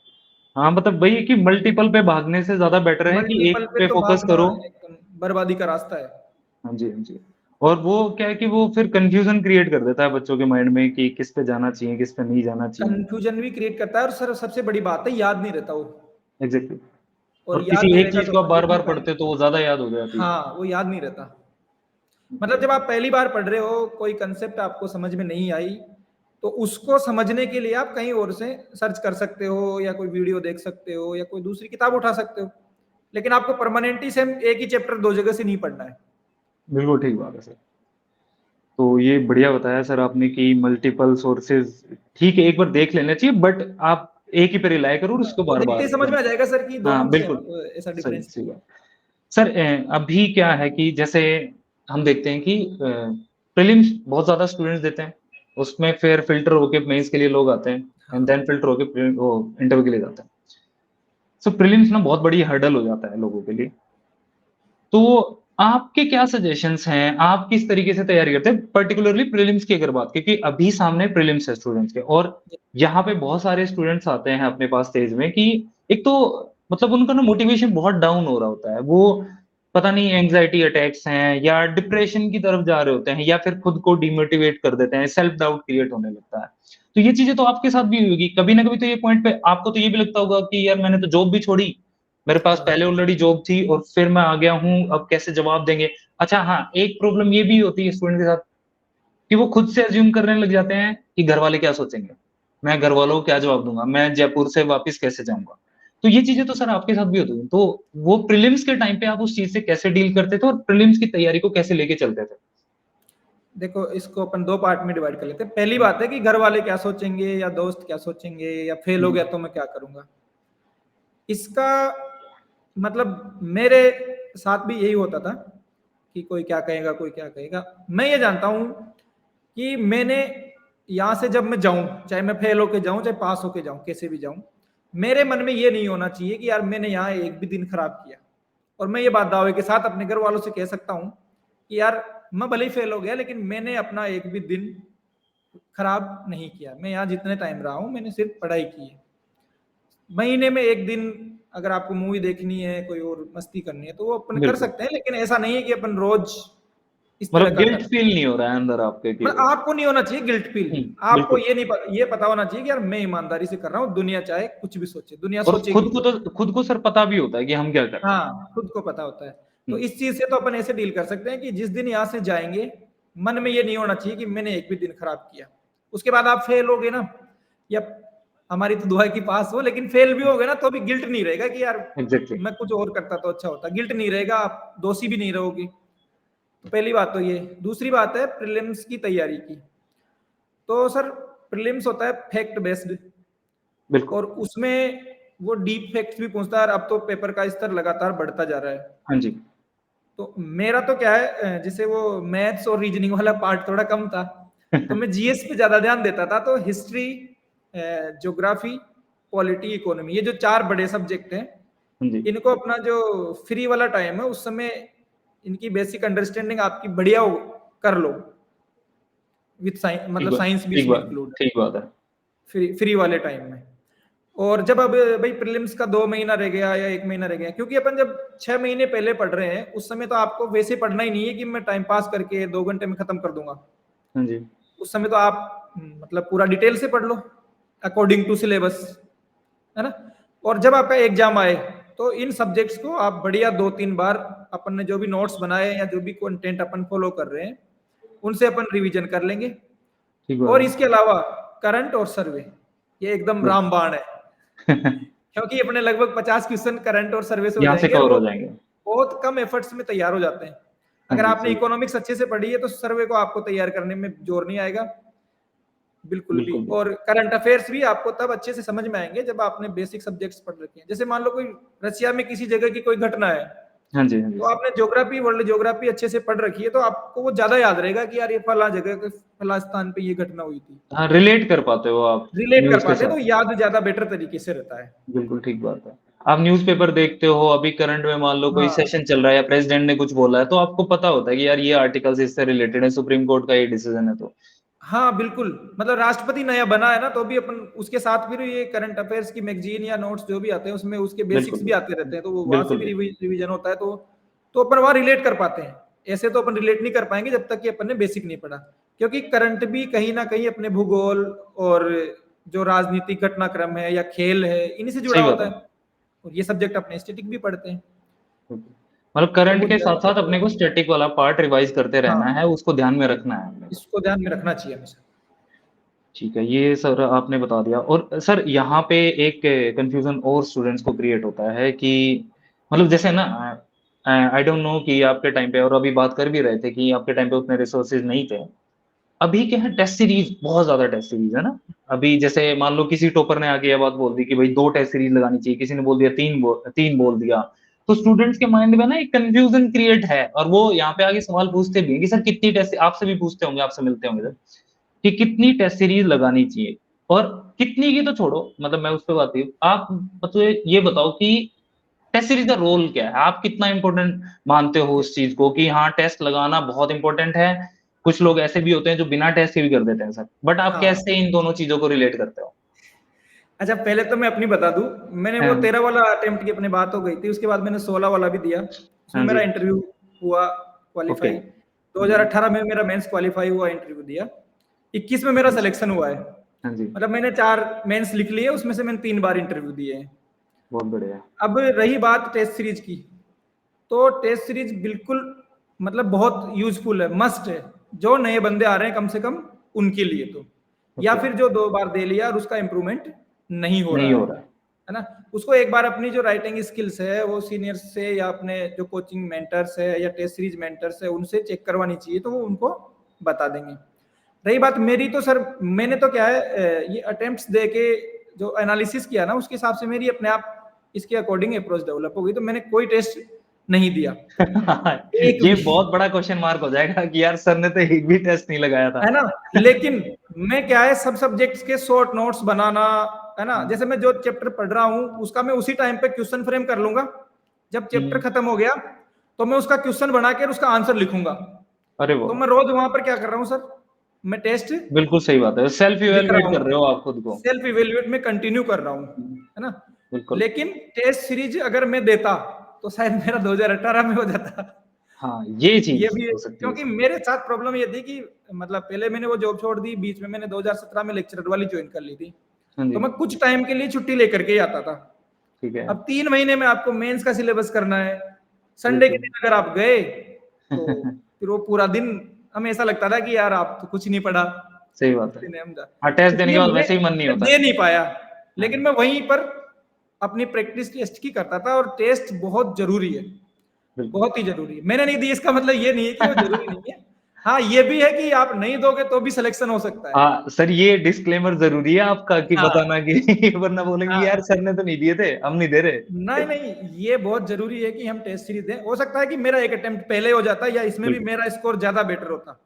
S1: हाँ, मतलब वही है कि मल्टीपल पे भागने से ज़्यादा बेटर है कि
S2: मल्टीपल
S1: एक
S2: पे
S1: पे
S2: तो
S1: फ़ोकस
S2: भागना
S1: करो।
S2: एकदम बर्बादी का रास्ता है।
S1: हाँ जी, हाँ जी। और वो क्या है कि वो फिर कन्फ्यूज़न क्रिएट कर देता है बच्चों के माइंड में कि किस पे जाना चाहिए, किस पे नहीं जाना चाहिए।
S2: कंफ्यूजन भी क्रिएट करता है और सर सबसे बड़ी बात है, याद नहीं रहता वो,
S1: एग्ज़ैक्टली।
S2: और
S1: और
S2: याद
S1: किसी
S2: नहीं
S1: एक
S2: रहेगा
S1: चीज़
S2: तो
S1: को आप
S2: अपन लिख नहीं
S1: बार-बार पढ़ते
S2: पाएंगे।
S1: हो तो वो ज़्यादा याद हो जाती है।
S2: हाँ, वो याद नहीं रहता।
S1: ओके।
S2: मतलब जब आप पहली बार पढ़ रहे हो, कोई कंसेप्ट आपको समझ में नहीं आई, तो उसको समझने के लिए आप कहीं और से सर्च कर सकते हो या कोई वीडियो देख सकते हो या कोई दूसरी किताब उठा सकते हो, लेकिन आपको परमानेंटली सेम एक ही चैप्टर 2 जगह से नहीं पढ़ना है।
S1: बिल्कुल ठीक बात है सर। तो ये बढ़िया बताया सर आपने कि मल्टीपल सोर्सेज़ ठीक है, एक बार देख लेना चाहिए बट आप एक ही पे रिलाय करो और
S2: हाँ,
S1: उसको
S2: वो देखते
S1: बार-बार
S2: ही समझ में आ जाएगा सर कि दोनों
S1: हाँ,
S2: में सेम
S1: बिल्कुल।
S2: ऐसा
S1: सही
S2: डिफरेंस
S1: सही
S2: नहीं है।
S1: बात। सर अभी क्या है कि जैसे हम देखते हैं कि प्रीलिम्स बहुत ज़्यादा स्टूडेंट्स देते हैं, उसमें फिर फ़िल्टर होके मेंस के लिए लोग आते हैं एंड
S2: हाँ,
S1: देन फ़िल्टर होके वो इंटरव्यू के लिए जाते हैं। सो प्रीलिम्स ना बहुत बड़ी हर्डल हो जाता है लोगों के लिए। तो आपके क्या सजेशंस हैं? आप किस तरीके से तैयारी करते हैं? पर्टिकुलरली प्रीलिम्स की अगर बात, क्योंकि अभी सामने प्रीलिम्स है स्टूडेंट्स के, और यहाँ पे बहुत सारे स्टूडेंट्स आते हैं अपने पास स्टेज में कि एक तो मतलब उनका ना मोटिवेशन बहुत डाउन हो रहा होता है। वो पता नहीं एंग्जायटी अटैक्स हैं या डिप्रेशन की तरफ जा रहे होते हैं या फिर खुद को डिमोटिवेट कर देते हैं, सेल्फ डाउट क्रिएट होने लगता है। तो ये चीज़ें तो आपके साथ भी हुई होगी। कभी ना कभी तो ये पॉइंट पे आपको तो ये भी लगता होगा कि यार मैंने तो जॉब भी छोड़ी, मेरे पास
S2: हाँ,
S1: पहले ऑलरेडी जॉब थी और फिर मैं आ गया हूँ, अब कैसे जवाब देंगे? अच्छा हाँ, एक प्रॉब्लम ये भी होती है स्टूडेंट के साथ कि वो खुद से अज़्यूम करने लग जाते हैं कि घरवाले क्या सोचेंगे? मैं घरवालों को क्या जवाब दूँगा? मैं जयपुर से वापस कैसे जाऊँगा? तो ये चीज़ें तो सर आपके साथ भी होती हैं। तो वो प्रीलिम्स के टाइम पे आप उस चीज़ से कैसे डील करते थे और प्रीलिम्स की तैयारी को कैसे लेके चलते थे?
S2: देखो इसको अपन 2 पार्ट में डिवाइड कर लेते हैं। पहली बात है कि घर वाले क्या सोचेंगे या दोस्त क्या सोचेंगे या फेल हो
S1: जी,
S2: गया तो मैं क्या करूँगा? इसका मतलब मेरे साथ भी यही होता था कि कोई क्या कहेगा, कोई क्या कहेगा। मैं ये जानता हूँ कि मैंने यहाँ से जब मैं जाऊँ, चाहे मैं फेल होके जाऊँ, चाहे पास होके जाऊँ, कैसे भी जाऊँ, मेरे मन में ये नहीं होना चाहिए कि यार मैंने यहाँ एक भी दिन खराब किया। और मैं ये बात दावे के साथ अपने घर वालों से कह सकता हूँ कि यार मैं भले ही फेल हो गया लेकिन मैंने अपना एक भी दिन खराब नहीं किया। मैं यहाँ जितने टाइम रहा हूँ मैंने सिर्फ पढ़ाई की है। महीने में एक दिन अगर आपको मूवी देखनी है, कोई और मस्ती करनी है तो वो अपन कर
S1: बिल्कुल।
S2: सकते हैं, लेकिन ऐसा नहीं है कि अपन रोज इस तरह
S1: मतलब
S2: का
S1: गिल्ट
S2: करें।
S1: फील नहीं हो रहा है अंदर आपके कि
S2: मतलब आपको नहीं होना चाहिए गिल्ट फील। आपको
S1: बिल्कुल।
S2: ये पता होना चाहिए कि यार मैं ईमानदारी से कर रहा हूँ, दुनिया चाहे कुछ भी सोचे, दुनिया
S1: और
S2: सोचेगी।
S1: खुद को सर पता भी होता है कि हम क्या कर रहे हैं।
S2: हाँ, खुद को पता होता है। तो
S1: हुँ,
S2: इस चीज़ से तो अपन ऐसे डील कर सकते हैं कि जिस दिन यहाँ से जाएँगे, मन में ये नहीं होना चाहिए कि मैंने एक भी दिन खराब किया। उसके बाद आप फेल हो गए ना, या हमारी तो दुआ है कि पास हो, लेकिन फेल भी हो गए ना तो भी गिल्ट नहीं रहेगा कि यार
S1: एग्ज़ैक्टली।
S2: मैं कुछ और करता तो अच्छा होता। गिल्ट नहीं रहेगा, आप दोषी भी नहीं रहोगे। तो पहली बात तो ये। दूसरी बात है प्रीलिम्स की तैयारी की। तो सर प्रीलिम्स होता है फैक्ट बेस्ड,
S1: बिल्कुल।
S2: और उसमें वो डीप फैक्ट्स भी पूछता है और अब तो पेपर का स्तर लगातार बढ़ता जा रहा है।
S1: हाँ जी।
S2: तो मेरा तो क्या है, जैसे वो मैथ्स और रीजनिंग वाला पार्ट थोड़ा कम था, तो मैं जीएस पे ज्यादा ध्यान देता था। तो हिस्ट्री, ज्योग्राफी, पॉलिटी, इकोनॉमी, ये जो 4 बड़े सब्जेक्ट हैं,
S1: हाँ जी।
S2: इनको अपना जो फ्री वाला टाइम है उस समय इनकी बेसिक अंडरस्टैंडिंग आपकी बढ़िया कर लो, विद साइंस, मतलब साइंस भी इसमें इंक्लूड है
S1: ठीक बात है।
S2: फ्री फ्री वाले टाइम में। और जब अब भाई प्रीलिम्स का 2 महीना रह गया या 1 महीना रह गया, क्योंकि अपन जब 6 महीने पहले पढ़ रहे हैं उस समय तो आपको वैसे पढ़ना ही नहीं है कि मैं टाइम पास करके 2 घंटे में खत्म कर दूंगा।
S1: हाँ जी।
S2: उस समय तो आप मतलब पूरा डिटेल से पढ़ लो अकॉर्डिंग टू सिलेबस, है ना। और जब आपका एग्जाम आए तो इन सब्जेक्ट्स को आप बढ़िया 2-3 बार अपन ने जो भी नोट्स बनाए या जो भी कंटेंट अपन फॉलो कर रहे हैं उनसे अपन रिवीजन कर लेंगे।
S1: ठीक बात
S2: और
S1: है।
S2: इसके अलावा करंट और सर्वे, ये एकदम
S1: बिल
S2: रामबाण है, क्योंकि अपने लगभग 50 क्वेश्चन करंट और सर्वे से हो
S1: यहाँ से
S2: जाएंगे और
S1: कवर
S2: वो
S1: हो जाएँगे।
S2: बहुत कम एफर्ट्स में तैयार हो जाते हैं।
S1: हाँ
S2: अगर
S1: जी,
S2: आपने
S1: सही।
S2: इकोनॉमिक्स अच्छे से पढ़ी है तो सर्वे को आपको तैयार करने में जोर नहीं आएगा बिल्कुल भी।
S1: बिल्कुल,
S2: और करंट अफेयर्स भी आपको तब अच्छे से समझ में आएंगे जब आपने बेसिक सब्जेक्ट्स पढ़ रखे हैं। जैसे मान लो कोई रशिया में किसी जगह की कोई घटना है,
S1: हाँ जी, हाँ जी,
S2: तो
S1: सर।
S2: आपने ज्योग्राफी, वर्ल्ड ज्योग्राफी अच्छे से पढ़ रखी है तो आपको वो ज्यादा याद रहेगा कि यार ये फला जगह के फला स्थान पे ये घटना हुई थी।
S1: हाँ, रिलेट कर पाते हो आप
S2: रिलेट कर
S1: न्यूज़ के
S2: पाते हैं तो
S1: साथ।
S2: याद ज्यादा बेटर तरीके से रहता है।
S1: बिल्कुल ठीक बात है। आप न्यूज़पेपर देखते हो, अभी करंट में मान लो कोई
S2: हाँ,
S1: सेशन चल रहा है या प्रेसिडेंट ने कुछ बोला है, तो आपको पता होता है कि यार ये आर्टिकल्स इससे रिलेटेड है, सुप्रीम कोर्ट का ये डिसीजन है तो।
S2: हाँ, बिल्कुल। मतलब राष्ट्रपति नया बना है ना तो भी अपन उसके साथ फिर ये करंट अफेयर्स की मैगजीन या नोट्स जो भी आते हैं उसमें उसके
S1: बिल्कुल,
S2: बेसिक्स भी आते रहते हैं, तो वो वहां से
S1: बिल्कुल,
S2: भी
S1: बिल्कुल।
S2: रिवीजन होता है। तो अपन वहां रिलेट कर पाते हैं। ऐसे तो अपन रिलेट नहीं कर पाएंगे जब तक कि अपन ने बेसिक नहीं पढ़ा, क्योंकि करंट भी कहीं ना कहीं अपने भूगोल और जो राजनीतिक घटनाक्रम है या खेल है इन्हीं से जुड़ा
S1: सही बात
S2: होता
S1: है।
S2: है। और ये सब्जेक्ट अपने स्टेटिक भी पढ़ते हैं,
S1: मतलब
S2: तो
S1: करंट
S2: वो
S1: के
S2: ज्यादा
S1: साथ-साथ
S2: बेटर
S1: अपने को
S2: होता है।
S1: स्टैटिक वाला पार्ट रिवाइज़ करते रहना
S2: हाँ,
S1: है, उसको ध्यान में रखना है अपने को।
S2: इसको ध्यान में रखना चाहिए हमेशा।
S1: ठीक है, ये सर आपने बता दिया। और सर यहाँ पे एक कन्फ्यूज़न और स्टूडेंट्स को क्रिएट होता है कि मतलब जैसे ना आई डोंट नो कि आपके टाइम पे, और अभी बात कर भी रहे थे कि आपके टाइम पे उतने रिसोर्सेज़ नहीं थे। अभी क्या है, टेस्ट सीरीज़ बहुत ज़्यादा टेस्ट सीरीज़ है ना? अभी जैसे मान लो किसी टॉपर ने आके ये बात बोल दी कि भई 2 टेस्ट सीरीज़ लगानी चाहिए, किसी ने बोल दिया 3 बोल दिया। तो स्टूडेंट्स के माइंड में ना एक कन्फ्यूज़न क्रिएट है और वो यहाँ पे आके सवाल पूछते भी हैं कि सर कितनी टेस्ट, आपसे भी पूछते होंगे, आपसे मिलते होंगे जब, कि कितनी टेस्ट सीरीज़ लगानी चाहिए? और कितनी की तो छोड़ो, मतलब मैं उस पे बात नहीं, आप मतलब ये बताओ कि टेस्ट सीरीज का रोल क्या है? आप कितना इंपॉर्टेंट मानते हो
S2: ओके।
S1: उस चीज को कि हाँ टेस्ट लगाना बहुत इंपॉर्टेंट है? कुछ लोग ऐसे भी होते हैं जो बिना टेस्ट के भी कर देते हैं सर, बट आप
S2: हाँ।
S1: कैसे इन दोनों चीजों को रिलेट करते हो?
S2: अच्छा, पहले तो मैं अपनी बता दूँ, मैंने वो
S1: हाँ
S2: 13 वाला अटेम्प्ट की अपनी बात हो गई थी, उसके बाद मैंने 16 वाला भी दिया, उसमें
S1: हाँ
S2: मेरा
S1: जी।
S2: इंटरव्यू हुआ,
S1: ओके।
S2: क्वालीफाई। 2018 में मेरा मेंस क्वालीफाई हुआ, इंटरव्यू दिया। 21 में मेरा सिलेक्शन हुआ है।
S1: हाँ जी।
S2: मतलब मैंने 4 मेंस लिख लिए, उसमें से मैंने 3 बार इंटरव्यू दिए हैं।
S1: बहुत बढ़िया।
S2: अब रही बात टेस्ट सीरीज की, तो टेस्ट सीरीज बिल्कुल मतलब बहुत यूजफुल है, मस्ट है। जो नए बंदे आ रहे हैं कम से कम उनके लिए तो, या
S1: ओके।
S2: फिर जो 2 बार दे लिया और उसका इंप्रूवमेंट नहीं हो
S1: नहीं
S2: रहा
S1: हो रहा है।
S2: है ना? उसको एक बार अपनी जो राइटिंग स्किल्स है वो सीनियर्स से या अपने जो कोचिंग मेंटर्स है या टेस्ट सीरीज मेंटर्स है उनसे चेक करवानी चाहिए, तो वो उनको बता देंगे। रही बात मेरी, तो सर मैंने तो क्या है, ये अटेम्प्ट्स दे के जो एनालिसिस किया ना, उसके हिसाब से मेरी अपने आप इसके अकॉर्डिंग अप्रोच डेवलप हो गई, तो मैंने कोई टेस्ट नहीं दिया, एक
S1: ये
S2: भी,
S1: बहुत बड़ा क्वेश्चन मार्क हो जाएगा कि यार सर ने तो एक भी टेस्ट नहीं लगाया था।
S2: है ना? लेकिन मैं क्या है, सब सब्जेक्ट्स के शॉर्ट नोट्स बनाना, है ना? जैसे मैं जो चैप्टर पढ़ रहा हूँ उसका मैं उसी टाइम पे क्वेश्चन फ्रेम कर लूंगा। जब चैप्टर
S1: हम्म।
S2: खत्म हो गया तो मैं उसका क्वेश्चन बना के उसका आंसर लिखूंगा।
S1: अरे
S2: तो
S1: वाह।
S2: मैं रोज वहां पर क्या कर रहा हूँ सर, मैं टेस्ट
S1: बिल्कुल सही बात है, सेल्फ
S2: लिख रहा
S1: इवेलुएट कर रहे
S2: हूँ,
S1: हो आप खुद को।
S2: सेल्फ इवेल्युएट में कंटिन्यू कर रहा हूँ, है ना?
S1: बिल्कुल।
S2: लेकिन टेस्ट सीरीज अगर मैं देता तो शायद मेरा 2018 में हो जाता।
S1: हाँ ये
S2: ये
S1: चीज
S2: भी है,
S1: हो सकती है
S2: क्योंकि
S1: सर।
S2: मेरे साथ प्रॉब्लम ये थी कि मतलब पहले मैंने वो जॉब छोड़ दी, बीच में मैंने 2017 में लेक्चरर वाली ज्वाइन कर ली थी,
S1: हाँ
S2: तो
S1: जी।
S2: मैं कुछ टाइम के लिए छुट्टी लेकर के ही आता था।
S1: ठीक है।
S2: अब 3 महीने में आपको मेंस का सिलेबस करना है, संडे के
S1: बिल्कुल।
S2: दिन अगर आप गए तो फिर वो पूरा दिन हमें ऐसा लगता था कि यार आप तो कुछ नहीं पढ़ा,
S1: सही बात है।
S2: दिन है हम जा,
S1: हाँ टेस्ट देने
S2: इसलिए
S1: के बाद
S2: मैं
S1: वैसे ही मन नहीं
S2: मैं
S1: होता
S2: दे
S1: है।
S2: नहीं पाया।
S1: हाँ।
S2: लेकिन मैं वहीं पर अपनी प्रैक्टिस टेस्ट की करता था, और टेस्ट बहुत जरूरी है,
S1: बिल्कुल।
S2: बहुत ही जरूरी है। मैंने नहीं दी इसका मतलब ये नहीं है कि वो जरूरी नहीं है। हाँ, ये भी है कि आप नहीं दोगे तो भी सिलेक्शन हो सकता है।
S1: हाँ सर ये डिस्क्लेमर जरूरी है आपका कि
S2: हाँ,
S1: बताना कि वरना बोलेंगे
S2: हाँ।
S1: यार सर ने तो नहीं दिए थे, हम नहीं दे
S2: नहीं,
S1: रहे।
S2: नहीं, ये बहुत ज़रूरी है कि हम टेस्ट सीरीज़ दें। हो सकता है कि मेरा एक अटेम्प्ट पहले हो जाता या इसमें भी
S1: बिल्कुल।
S2: मेरा स्कोर ज़्यादा बेटर होता।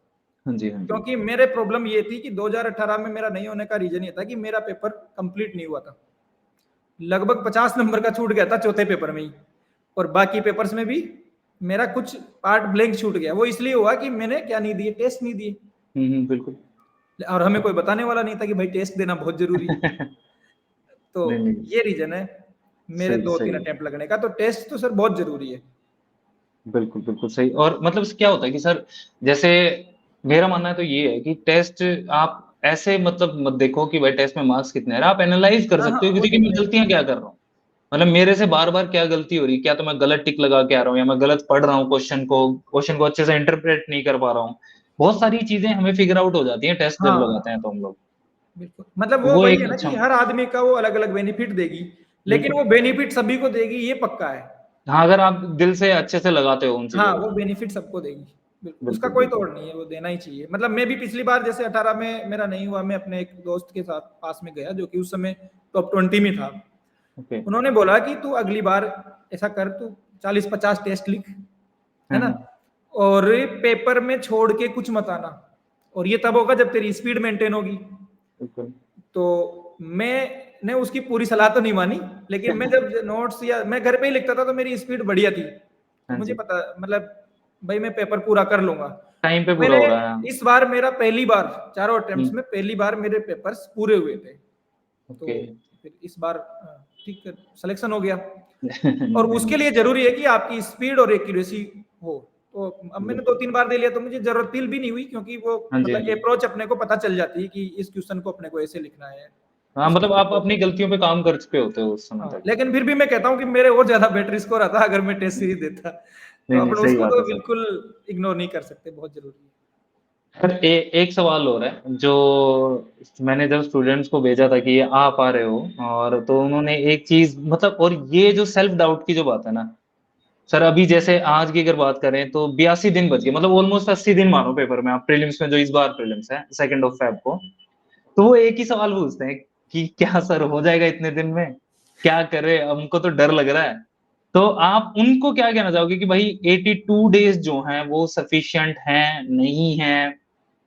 S1: हाँ जी हाँ जी।
S2: क्योंकि मेरे प्रॉब्लम ये थी कि 2018 में मेरा नहीं होने का रीज़न ये था कि मेरा पेपर कंप्लीट नहीं हुआ था। लगभग 50 नंबर का छूट गया था चौथे पेपर में ही, और बाकी पेपर्स में भी मेरा कुछ पार्ट ब्लैंक छूट गया। वो इसलिए हुआ कि मैंने क्या नहीं दिए, टेस्ट नहीं दिए,
S1: बिल्कुल।
S2: और हमें कोई बताने वाला नहीं था कि भाई टेस्ट देना बहुत ज़रूरी है। तो
S1: नहीं नहीं।
S2: ये रीज़न है मेरे
S1: सही
S2: 2-3
S1: सही।
S2: अटेम्प्ट लगने का, तो टेस्ट तो सर बहुत ज़रूरी है।
S1: बिल्कुल, बिल्कुल सही। और मतलब क्या होता है कि सर जैसे मेरा मानना है तो ये है कि टेस्ट आप ऐसे मतलब मत देखो कि भाई टेस्ट में मार्क्स कितने आ रहे हैं, आप एनालाइज़ कर
S2: हाँ,
S1: सकते
S2: हाँ,
S1: हो कि
S2: वो
S1: देखिए मैं
S2: देखना
S1: गलतियाँ क्या कर रहा हूँ। मतलब मेरे से बार-बार क्या गलती हो रही है, क्या तो मैं गलत टिक लगा के आ रहा हूँ या मैं गलत पढ़ रहा हूँ क्वेश्चन को अच्छे से इंटरप्रेट नहीं कर पा रहा हूँ। बहुत सारी चीज़ें हमें फिगर आउट हो जाती हैं टेस्ट जब लगाते
S2: हाँ,
S1: हैं तो हम लोग।
S2: बिल्कुल। मतलब
S1: तो
S2: वो
S1: वो
S2: वही
S1: एक
S2: है ना
S1: अच्छा
S2: कि हर आदमी का वो अलग-अलग बेनिफिट देगी, लेकिन
S1: बिल्कुल।
S2: वो बेनिफिट सभी को देगी ये पक्का है।
S1: हाँ, अगर आप दिल से अच्छे से लगाते हो उन
S2: हाँ,
S1: चीज़ों को।
S2: वो बेनिफिट सबको देगी। बिल्कुल, उसका
S1: बिल्कुल,
S2: कोई
S1: बिल्कुल।
S2: तोड़ नहीं है, वो देना ही चाहिए। मतलब मैं भी पिछली बार जैसे 18 में मेरा नहीं हुआ, मैं अपने एक दोस्त के साथ पास में गया जो कि उस समय टॉप 20 में था।
S1: ओके।
S2: उन्होंने बोला कि तू अगली बार ऐसा कर, तू 40-50 टेस्ट लिख, है
S1: हाँ,
S2: ना?
S1: हाँ।
S2: और पेपर में छोड़ के कुछ मत आना, और ये तब होगा जब तेरी स्पीड मेंटेन होगी।
S1: बिल्कुल।
S2: तो मैंने उसकी पूरी सलाह तो नहीं मानी, लेकिन मैं जब नोट्स या मैं घर पे ही लिखता था तो मेरी स्पीड बढ़िया थी। तो
S1: हाँ
S2: मुझे
S1: जी।
S2: पता मतलब भाई मैं पेपर पूरा कर लूँगा।
S1: टाइम पे
S2: तो
S1: पूरा
S2: मैंने
S1: हो रहा है।
S2: इस बार मेरा पहली बार चारों
S1: हुँ,
S2: अटेम्प्ट्स में पहली बार मेरे पेपर्स पूरे हुए थे। तो
S1: ओके।
S2: फिर इस बार ठीक है, सिलेक्शन हो गया। और
S1: नहीं,
S2: उसके
S1: नहीं,
S2: लिए ज़रूरी है कि आपकी स्पीड और एक्यूरेसी हो। तो अब मैंने
S1: बिल्कुल।
S2: 2-3 बार दे लिया तो मुझे ज़रूरत फ़ील भी नहीं हुई, क्योंकि वो
S1: हाँ जी, हाँ
S2: मतलब
S1: जी।
S2: अप्रोच अपने को पता चल जाती है कि इस क्वेश्चन को अपने को ऐसे लिखना है,
S1: हाँ,
S2: इस
S1: मतलब
S2: क्वेश्चन
S1: आप
S2: को
S1: अपनी
S2: ऐसे।
S1: गलतियों पे काम कर चुके होते हो उस समय
S2: हाँ,
S1: तक।
S2: लेकिन फिर भी मैं कहता हूँ कि मेरे और ज़्यादा बेटर स्कोर आता अगर मैं टेस्ट सीरीज़ देता। तो
S1: नहीं, नहीं,
S2: अपन
S1: सही
S2: उसको
S1: बात
S2: तो
S1: है सर।
S2: बिल्कुल इग्नोर नहीं कर सकते, बहुत ज़रूरी है।
S1: सर एक सवाल और है जो मैंने जब स्टूडेंट्स को भेजा था कि ये आ पा रहे हो और तो
S2: हाँ,
S1: उन्होंने एक चीज़ मतलब और ये जो सेल्फ डाउट की जो बात है ना, सर अभी जैसे आज की अगर बात करें तो 82 दिन बच गए मतलब ऑलमोस्ट 80 दिन मानो पेपर में आप प्रीलिम्स में जो इस बार प्रीलिम्स है 2nd ऑफ फेब को। तो वो एक ही सवाल पूछते हैं कि क्या सर हो जाएगा इतने दिन में? क्या करें? हमको तो डर लग रहा है। तो आप उनको क्या कहना चाहोगे कि भाई 82 डेज़ जो हैं वो सफिशिएंट हैं, नहीं हैं?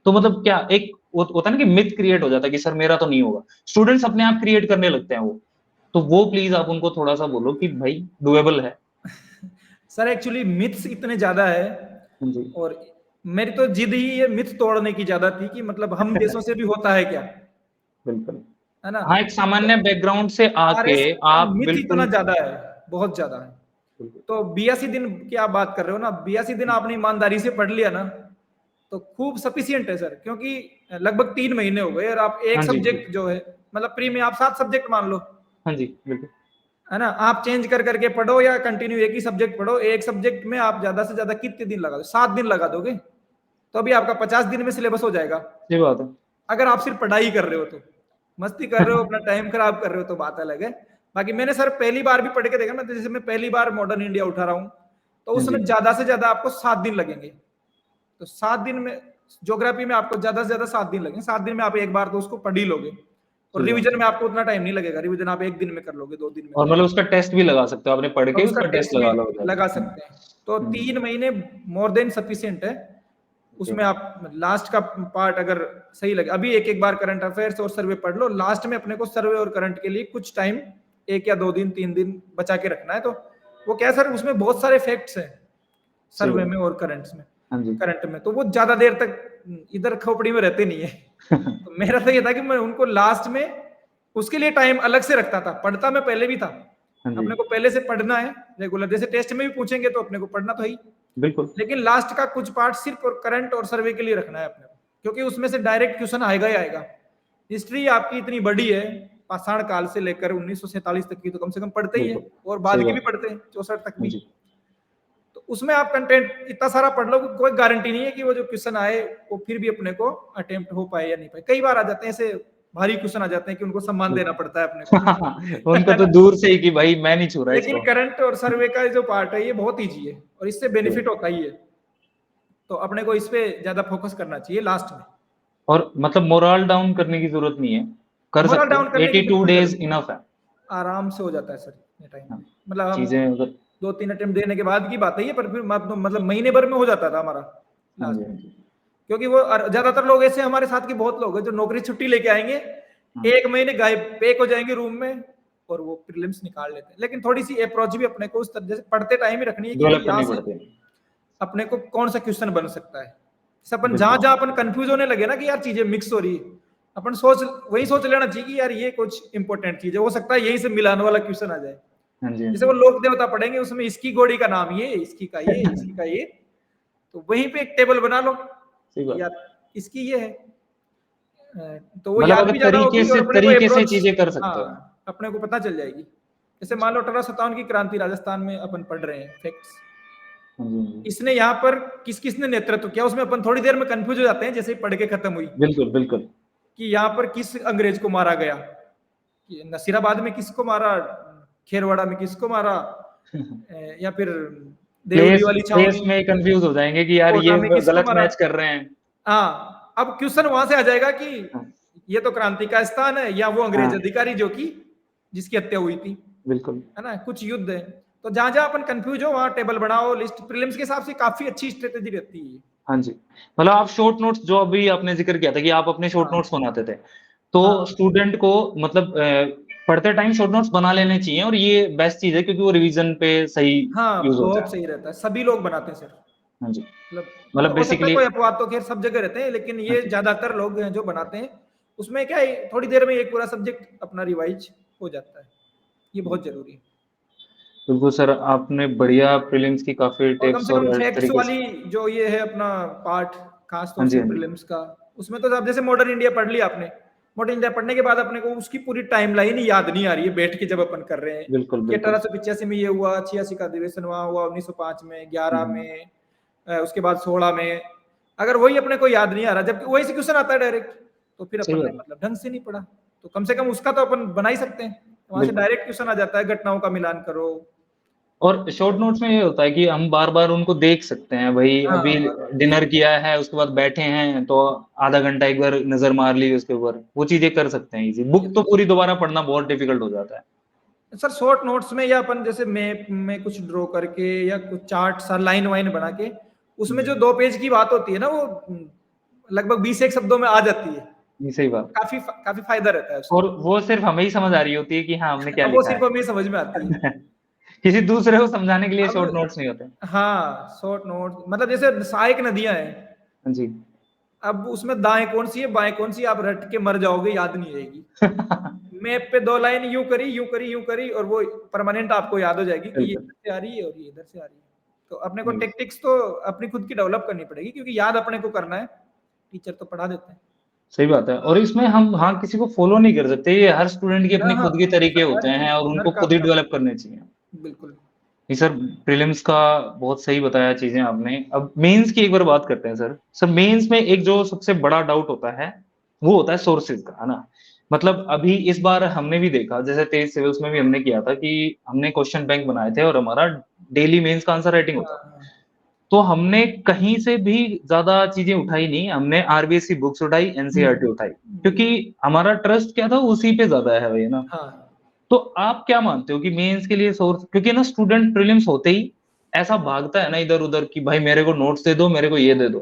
S1: तो मतलब क्या एक वो होता है ना कि मिथ क्रिएट हो जाता है कि सर मेरा तो नहीं होगा। स्टूडेंट्स अपने आप क्रिएट करने लगते हैं वो। तो वो प्लीज आप उनको थोड़ा सा बोलो कि भाई डुएबल है।
S2: सर एक्चुअली मिथ्स इतने ज्यादा है,
S1: हाँ जी।
S2: और मेरी तो जिद ही ये मिथ तोड़ने की ज्यादा थी कि मतलब हम देशों से भी होता है क्या,
S1: बिल्कुल।
S2: है ना।
S1: हाँ, एक
S2: तो
S1: सामान्य बैकग्राउंड से आके
S2: आरएस का
S1: आप
S2: मिथ इतना
S1: बिल्कुल
S2: ज्यादा है, बहुत ज्यादा है।
S1: बिल्कुल।
S2: तो 82 दिन की आप बात कर रहे हो ना, 82 दिन आपने ईमानदारी से पढ़ लिया ना, तो खूब सफिशियंट है सर, क्योंकि लगभग 3 महीने हो गए और आप एक
S1: हाँ जी,
S2: सब्जेक्ट जो है, मतलब प्री में आप 7 सब्जेक्ट मान लो,
S1: हाँ जी, बिल्कुल।
S2: है ना, आप चेंज कर करके पढ़ो या कंटिन्यू एक ही सब्जेक्ट पढ़ो, एक सब्जेक्ट में आप ज्यादा से ज्यादा कितने दिन लगा दो, 7 दिन लगा दोगे, तो अभी आपका 50 दिन में सिलेबस हो जाएगा।
S1: सही बात है।
S2: अगर आप सिर्फ पढ़ाई कर रहे हो तो, मस्ती कर रहे हो, अपना टाइम खराब कर रहे हो तो बात अलग है। बाकी मैंने सर पहली बार भी पढ़ के देखा ना, तो जैसे मैं पहली बार मॉडर्न इंडिया उठा रहा हूँ, तो
S1: हाँ
S2: उसमें
S1: जी,
S2: ज्यादा से ज्यादा आपको 7 दिन लगेंगे। तो 7 दिन में ज्योग्राफी में आपको ज्यादा से ज्यादा 7 दिन लगेंगे, 7 दिन में आप एक बार तो उसको पढ़ ही लोगे, और
S1: सही बात
S2: रिवीजन
S1: है।
S2: में आपको उतना टाइम नहीं लगेगा, रिवीजन आप 1 दिन में कर लोगे, 2 दिन में
S1: और
S2: कर
S1: मतलब
S2: लोगे,
S1: उसका टेस्ट भी लगा सकते हो, आपने पढ़
S2: और
S1: के
S2: उसका
S1: उसका टेस्ट
S2: टेस्ट भी
S1: लगा लो जाके।
S2: लगा सकते हैं। तो
S1: हाँ जी,
S2: 3 महीने मोर देन सफिशियंट है।
S1: ओके।
S2: उसमें आप लास्ट का पार्ट अगर सही लगे, अभी एक एक बार करंट अफेयर्स और सर्वे पढ़ लो, लास्ट में अपने को सर्वे और करंट के लिए कुछ टाइम, 1 या 2 दिन 3 दिन बचा के रखना है। तो वो क्या सर, उसमें बहुत सारे फैक्ट्स हैं
S1: सही
S2: सर्वे
S1: बात।
S2: में और करंट्स में,
S1: हाँ जी।
S2: करंट में, तो वो ज्यादा देर तक इधर खोपड़ी में रहते नहीं है। तो मेरा तो ये था कि मैं उनको लास्ट में उसके लिए टाइम अलग से रखता था, पढ़ता मैं पहले भी था,
S1: हाँ जी,
S2: अपने को पहले से पढ़ना है रेगुलर, जैसे टेस्ट में भी पूछेंगे तो अपने को पढ़ना तो है ही,
S1: बिल्कुल।
S2: लेकिन लास्ट का कुछ पार्ट सिर्फ और करंट और सर्वे के लिए रखना है अपने को, क्योंकि उसमें से डायरेक्ट क्वेश्चन आएगा ही आएगा। हिस्ट्री आपकी इतनी बड़ी है, पाषाण काल से लेकर 1947 तक की तो कम से कम पढ़ते ही है,
S1: बिल्कुल,
S2: और
S1: सही
S2: बाद की भी
S1: बात।
S2: पढ़ते हैं, 64 तक
S1: हाँ
S2: भी।
S1: जी,
S2: तो उसमें आप कंटेंट इतना सारा पढ़ लो, कोई गारंटी नहीं है कि वो जो क्वेश्चन आए वो फिर भी अपने को अटेम्प्ट हो पाए या नहीं पाए। कई बार आ जाते हैं ऐसे भारी क्वेश्चन आ जाते हैं कि उनको सम्मान देना
S1: बिल्कुल।
S2: पड़ता है अपने को।
S1: उनको
S2: है
S1: तो
S2: ना।
S1: दूर से ही कि भाई मैं नहीं छू रहा
S2: लेकिन
S1: इसको।
S2: करंट और सर्वे का जो पार्ट है ये बहुत ईजी है, और इससे
S1: सही बात।
S2: बेनिफिट होता ही है, तो अपने को इस पे ज्यादा फोकस करना चाहिए लास्ट में।
S1: और मतलब मोरल डाउन करने की ज़रूरत नहीं है, कर
S2: मोरल
S1: सकते
S2: डाउन
S1: हो,
S2: करने की
S1: 82
S2: बिल्कुल
S1: डेज़
S2: जरूरत
S1: इनफ है।
S2: आराम से हो जाता है सर इतने टाइम
S1: हाँ,
S2: में, मतलब हम
S1: चीज़ें अगर
S2: 2-3 अटेम्प्ट देने के बाद की बात है ये, पर फिर मतलब महीने भर में हो जाता था हमारा
S1: हाँ
S2: लास्ट
S1: जी,
S2: में।
S1: हाँ जी।
S2: क्योंकि वो ज्यादातर लोग ऐसे हमारे साथ के बहुत लोग हैं जो नौकरी छुट्टी लेके आएंगे,
S1: हाँ,
S2: 1 महीने गायब पैक हो जाएंगे रूम में, और वो प्रीलिम्स निकाल लेते हैं। लेकिन थोड़ी सी अप्रोच भी अपने को उस तरह से पढ़ते टाइम ही रखनी है कि भाई
S1: डेवलप
S2: यहाँ
S1: करनी
S2: से
S1: पड़ती है।
S2: अपने को कौन सा क्वेश्चन बन सकता है। जैसे अपन जहां
S1: बिल्कुल,
S2: जहां अपन कंफ्यूज होने लगे ना कि यार चीजें मिक्स हो रही है, अपन वही सोच लेना चाहिए कि यार ये कुछ इंपॉर्टेंट चीज है, हो सकता है यही से मिलाने वाला क्वेश्चन आ जाए।
S1: हाँ जी, हाँ
S2: जैसे वो
S1: जी।
S2: लोक देवता पढ़ेंगे, उसमें इसकी घोड़ी का नाम ये, इसकी का ये, इसकी का ये, तो वहीं पे एक टेबल बना लो
S1: सही
S2: कि
S1: बात।
S2: यार इसकी ये है। तो वो
S1: मतलब
S2: याद
S1: अगर
S2: भी ज्यादा होगी और अपने को
S1: तरीके से
S2: अप्रोच,
S1: चीज़ें कर सकते हो।
S2: हाँ, अपने को पता चल जाएगी। जैसे मान लो 1857 की क्रांति राजस्थान में अपन पढ़ रहे हैं फैक्ट्स,
S1: हाँ जी, हाँ जी।
S2: इसने यहाँ पर किस किसने नेतृत्व किया, उसमें अपन थोड़ी देर में कंफ्यूज हो जाते हैं जैसे ही पढ़ के खत्म हुई,
S1: बिल्कुल, बिल्कुल।
S2: कि यहाँ पर किस अंग्रेज को मारा गया, कि नसीराबाद में किसको मारा, खेरवाड़ा में किसको मारा, या फिर देवली
S1: प्लेस
S2: वाली
S1: प्लेस
S2: छावनी
S1: में कंफ्यूज हो जाएंगे कि यार
S2: कोटा
S1: ये
S2: में किसको
S1: गलत
S2: मारा।
S1: मैच कर रहे हैं।
S2: हाँ, अब क्वेश्चन वहां से आ जाएगा कि
S1: हाँ,
S2: ये तो क्रांति का स्थान है, या वो अंग्रेज
S1: हाँ,
S2: अधिकारी जो कि जिसकी हत्या हुई थी,
S1: बिल्कुल।
S2: है ना, कुछ युद्ध है। तो जहां जहां अपन कंफ्यूज हो वहां टेबल बनाओ, लिस्ट प्रीलिम्स के हिसाब से काफी अच्छी स्ट्रेटेजी रहती है।
S1: हाँ जी। मतलब आप शॉर्ट नोट्स जो अभी आपने ज़िक्र किया था कि आप अपने शॉर्ट
S2: हाँ
S1: नोट्स बनाते थे। तो
S2: हाँ
S1: स्टूडेंट को मतलब पढ़ते टाइम शॉर्ट नोट्स बना लेने चाहिए और ये बेस्ट चीज़ है क्योंकि वो रिवीज़न पे सही
S2: हाँ,
S1: यूज़ होता
S2: बहुत
S1: है।
S2: सही रहता है, सभी लोग बनाते हैं सर।
S1: हाँ जी।
S2: मतलब
S1: मतलब
S2: हो सकता है
S1: बेसिकली
S2: कोई अपवाद तो खैर सब जगह रहते हैं, लेकिन
S1: हाँ
S2: ये
S1: जी।
S2: ज्यादातर लोग हैं जो बनाते हैं। उसमें क्या है, थोड़ी देर में एक पूरा सब्जेक्ट अपना रिवाइज हो जाता है, ये बहुत जरूरी है।
S1: बिल्कुल सर, आपने बढ़िया प्रीलिम्स की काफ़ी
S2: और कम
S1: टिप्स
S2: से कम
S1: और
S2: फैक्ट्स
S1: तरीके से
S2: वाली जो ये है अपना पार्ट, खास
S1: हाँ
S2: तौर
S1: जी,
S2: से
S1: हाँ जी।
S2: प्रीलिम्स का, उसमें तो अब जैसे मॉडर्न इंडिया पढ़ लिया आपने, मॉडर्न इंडिया पढ़ने के बाद अपने को उसकी पूरी टाइमलाइन ही याद नहीं आ रही है बैठ के जब अपन कर रहे हैं,
S1: बिल्कुल,
S2: कि
S1: बिल्कुल।
S2: 1885 में ये हुआ, 86 का अधिवेशन वहां हुआ, 1905 में, 11
S1: हुँ,
S2: में, उसके बाद 16 में, अगर वही अपने को याद नहीं आ रहा, जबकि वही से क्वेश्चन आता है डायरेक्ट, तो फिर
S1: सही
S2: अपन ने
S1: बात है।
S2: मतलब ढंग से नहीं पढ़ा। तो कम से कम उसका तो अपन बना ही सकते हैं, वहां से
S1: बिल्कुल।
S2: डायरेक्ट क्वेश्चन आ जाता है, घटनाओं का मिलान करो।
S1: और शॉर्ट नोट्स में ये होता है कि हम बार-बार उनको देख सकते हैं, भई
S2: हाँ,
S1: अभी
S2: बार बार देख
S1: डिनर
S2: सकते
S1: किया है, उसके बाद बैठे हैं, तो आधा घंटा एक बार नज़र मार ली उसके ऊपर, वो चीज़ें कर सकते हैं ईज़ी।
S2: हैं।
S1: बुक तो पूरी दोबारा पढ़ना बहुत डिफ़िकल्ट हो जाता है।
S2: सर शॉर्ट नोट्स में या अपन जैसे मैप में कुछ ड्रॉ करके या कुछ चार्ट सा लाइन वाइन बना के, उसमें जो
S1: हुँ,
S2: 2 पेज की बात होती है ना, वो लगभग 20 एक शब्दों में आ जाती है।
S1: जी, सही बात।
S2: काफ़ी फ़ायदा रहता है उसका।
S1: और वो सिर्फ़ हमें ही समझ आ रही होती है कि हाँ, हमने क्या
S2: वो
S1: लिखा
S2: सिर्फ़ हमें समझ में आती है।
S1: है। किसी दूसरे को समझाने के लिए
S2: अब
S1: शॉर्ट नोट्स नहीं होते।
S2: हाँ, शॉर्ट नोट्स मतलब जैसे सहायक नदियाँ हैं,
S1: हाँ जी।
S2: अब उसमें दाएँ कौन-सी है, बाएँ कौन-सी है, आप रट के मर जाओगे, याद नहीं रहेगी। मैप पे 2 लाइन यूँ करी, यूँ करी, यूँ करी और वो परमानेंट आपको याद हो जाएगी कि ये
S1: बिल्कुल,
S2: इधर से आ रही है और ये इधर से आ रही है। तो अपने को
S1: नहीं,
S2: टैक्टिक्स तो अपनी खुद की डेवलप करनी पड़ेगी क्योंकि याद अपने को करना है, टीचर तो पढ़ा देते हैं।
S1: सही बात है और इसमें हम हाँ, किसी को फ़ॉलो नहीं कर सकते, ये हर स्टूडेंट की
S2: हाँ,
S1: अपनी
S2: हाँ,
S1: खुद के तरीके होते
S2: हर की
S1: हैं और
S2: हर
S1: उनको
S2: का
S1: खुद ही
S2: अपना
S1: डेवलप करने चाहिए।
S2: बिल्कुल।
S1: जी सर, प्रीलिम्स का बहुत सही बताया चीज़ें आपने। अब मेंस की एक बार बात करते हैं सर। सर मेंस में एक जो सबसे बड़ा डाउट होता है, वो होता है सोर्सेज़ का, है ना? मतलब अभी इस बार हमने भी देखा जैसे 23 सिविल्स में भी हमने किया था कि हमने क्वेश्चन बैंक बनाए थे और हमारा डेली मेंस का आंसर राइटिंग
S2: हाँ,
S1: होता।
S2: हाँ।
S1: तो हमने कहीं से भी ज़्यादा चीज़ें उठाई नहीं, हमने आरबीएससी बुक्स उठाई,
S2: हुँ,
S1: एनसीईआरटी उठाई, क्योंकि
S2: बिल्कुल।
S1: हमारा ट्रस्ट क्या था उसी पे ज़्यादा है, वही है ना?
S2: हाँ,
S1: तो आप क्या मानते हो कि मेंस के लिए सोर्स क्योंकि ना स्टूडेंट प्रीलिम्स होते ही ऐसा भागता है ना इधर-उधर कि भाई मेरे को नोट्स दे दो, मेरे को ये दे दो।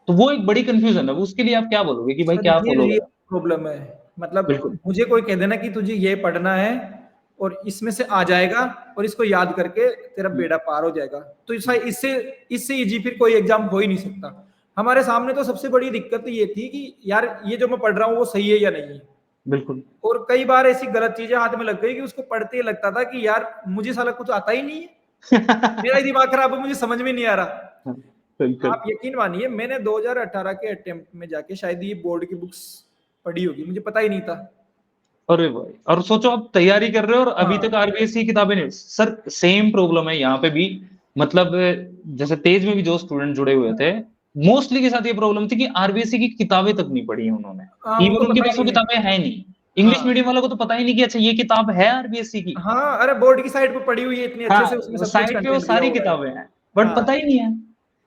S1: तो वो एक बड़ी कन्फ्यूज़न है, उसके लिए आप क्या बोलोगे कि भाई
S2: सर
S1: क्या
S2: ये
S1: फ़ॉलो
S2: रियल
S1: करें?
S2: प्रॉब्लम है। मतलब
S1: बिल्कुल।
S2: मुझे कोई कह देना कि तुझे ये पढ़ना है और इसमें से आ जाएगा और इसको याद करके तेरा
S1: हुँ,
S2: बेड़ा पार हो जाएगा। तो
S1: हुँ,
S2: इससे इससे ईज़ी फिर कोई एग्ज़ाम हो ही नहीं सकता। हमारे सामने तो सबसे बड़ी दिक्कत ये थी कि यार ये जो मैं पढ़ रहा हूँ वो सही है या नहीं है?
S1: बिल्कुल।
S2: और कई बार ऐसी गलत चीज़ें हाथ में लग गई कि उसको पढ़ते ही लगता था कि यार मुझे साला कुछ आता ही नहीं है। मेरा ही दिमाग खराब है, मुझे समझ में नहीं आ रहा।
S1: हाँ, बिल्कुल।
S2: आप यकीन मानिए मैंने 2018 के अटेम्प्ट में जाके शायद ये बोर्ड की बुक्स पढ़ी होगी, मुझे पता ही नहीं था।
S1: अरे भाई! और सोचो आप तैयारी कर रहे हो और अभी
S2: हाँ,
S1: तक आरबीएससी की किताबें नहीं सर सेम प्रॉब्लम है यहाँ पे भी मतलब जैसे तेज में भी जो स्टूडेंट जुड़े हुए थे, मोस्टली के साथ ये प्रॉब्लम थी कि आरबीएससी की किताबें तक नहीं पढ़ी हैं उन्होंने।
S2: हाँ, उनको
S1: इवन उनके
S2: पता
S1: पास
S2: ही
S1: वो
S2: नहीं है।
S1: किताबें हैं नहीं। इंग्लिश
S2: हाँ,
S1: मीडियम वालों को तो पता ही नहीं कि अच्छा ये किताब है आरबीएससी की।
S2: हाँ, अरे बोर्ड की साइट पे पड़ी हुई है इतनी अच्छे
S1: हाँ,
S2: से उसमें
S1: वो
S2: सब कुछ
S1: साइट पे वो
S2: कंटेंट दिया
S1: सारी
S2: हुआ है।
S1: किताबें हैं, बट
S2: हाँ,
S1: पता ही नहीं है।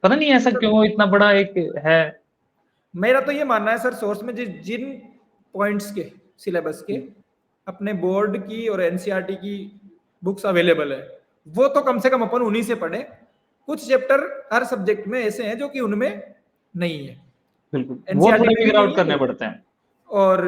S1: पता नहीं
S2: तो
S1: ऐसा
S2: सर
S1: क्यों इतना बड़ा एक है।
S2: मेरा तो ये मानना है सर सोर्स में जिन पॉइंट्स के सिलेबस के
S1: हुँ,
S2: अपने बोर्ड की और एनसीईआरटी की बुक्स अवेलेबल है, वो तो कम से कम अपन उन्हीं से पढ़ें। कुछ चैप्टर हर सब्जेक्ट में ऐसे हैं जो कि उनमें नहीं है।
S1: बिल्कुल। वो
S2: एनसीईआरटी
S1: थोड़े
S2: में भी
S1: फिगर आउट
S2: नहीं
S1: करने
S2: है
S1: पड़ते हैं।
S2: और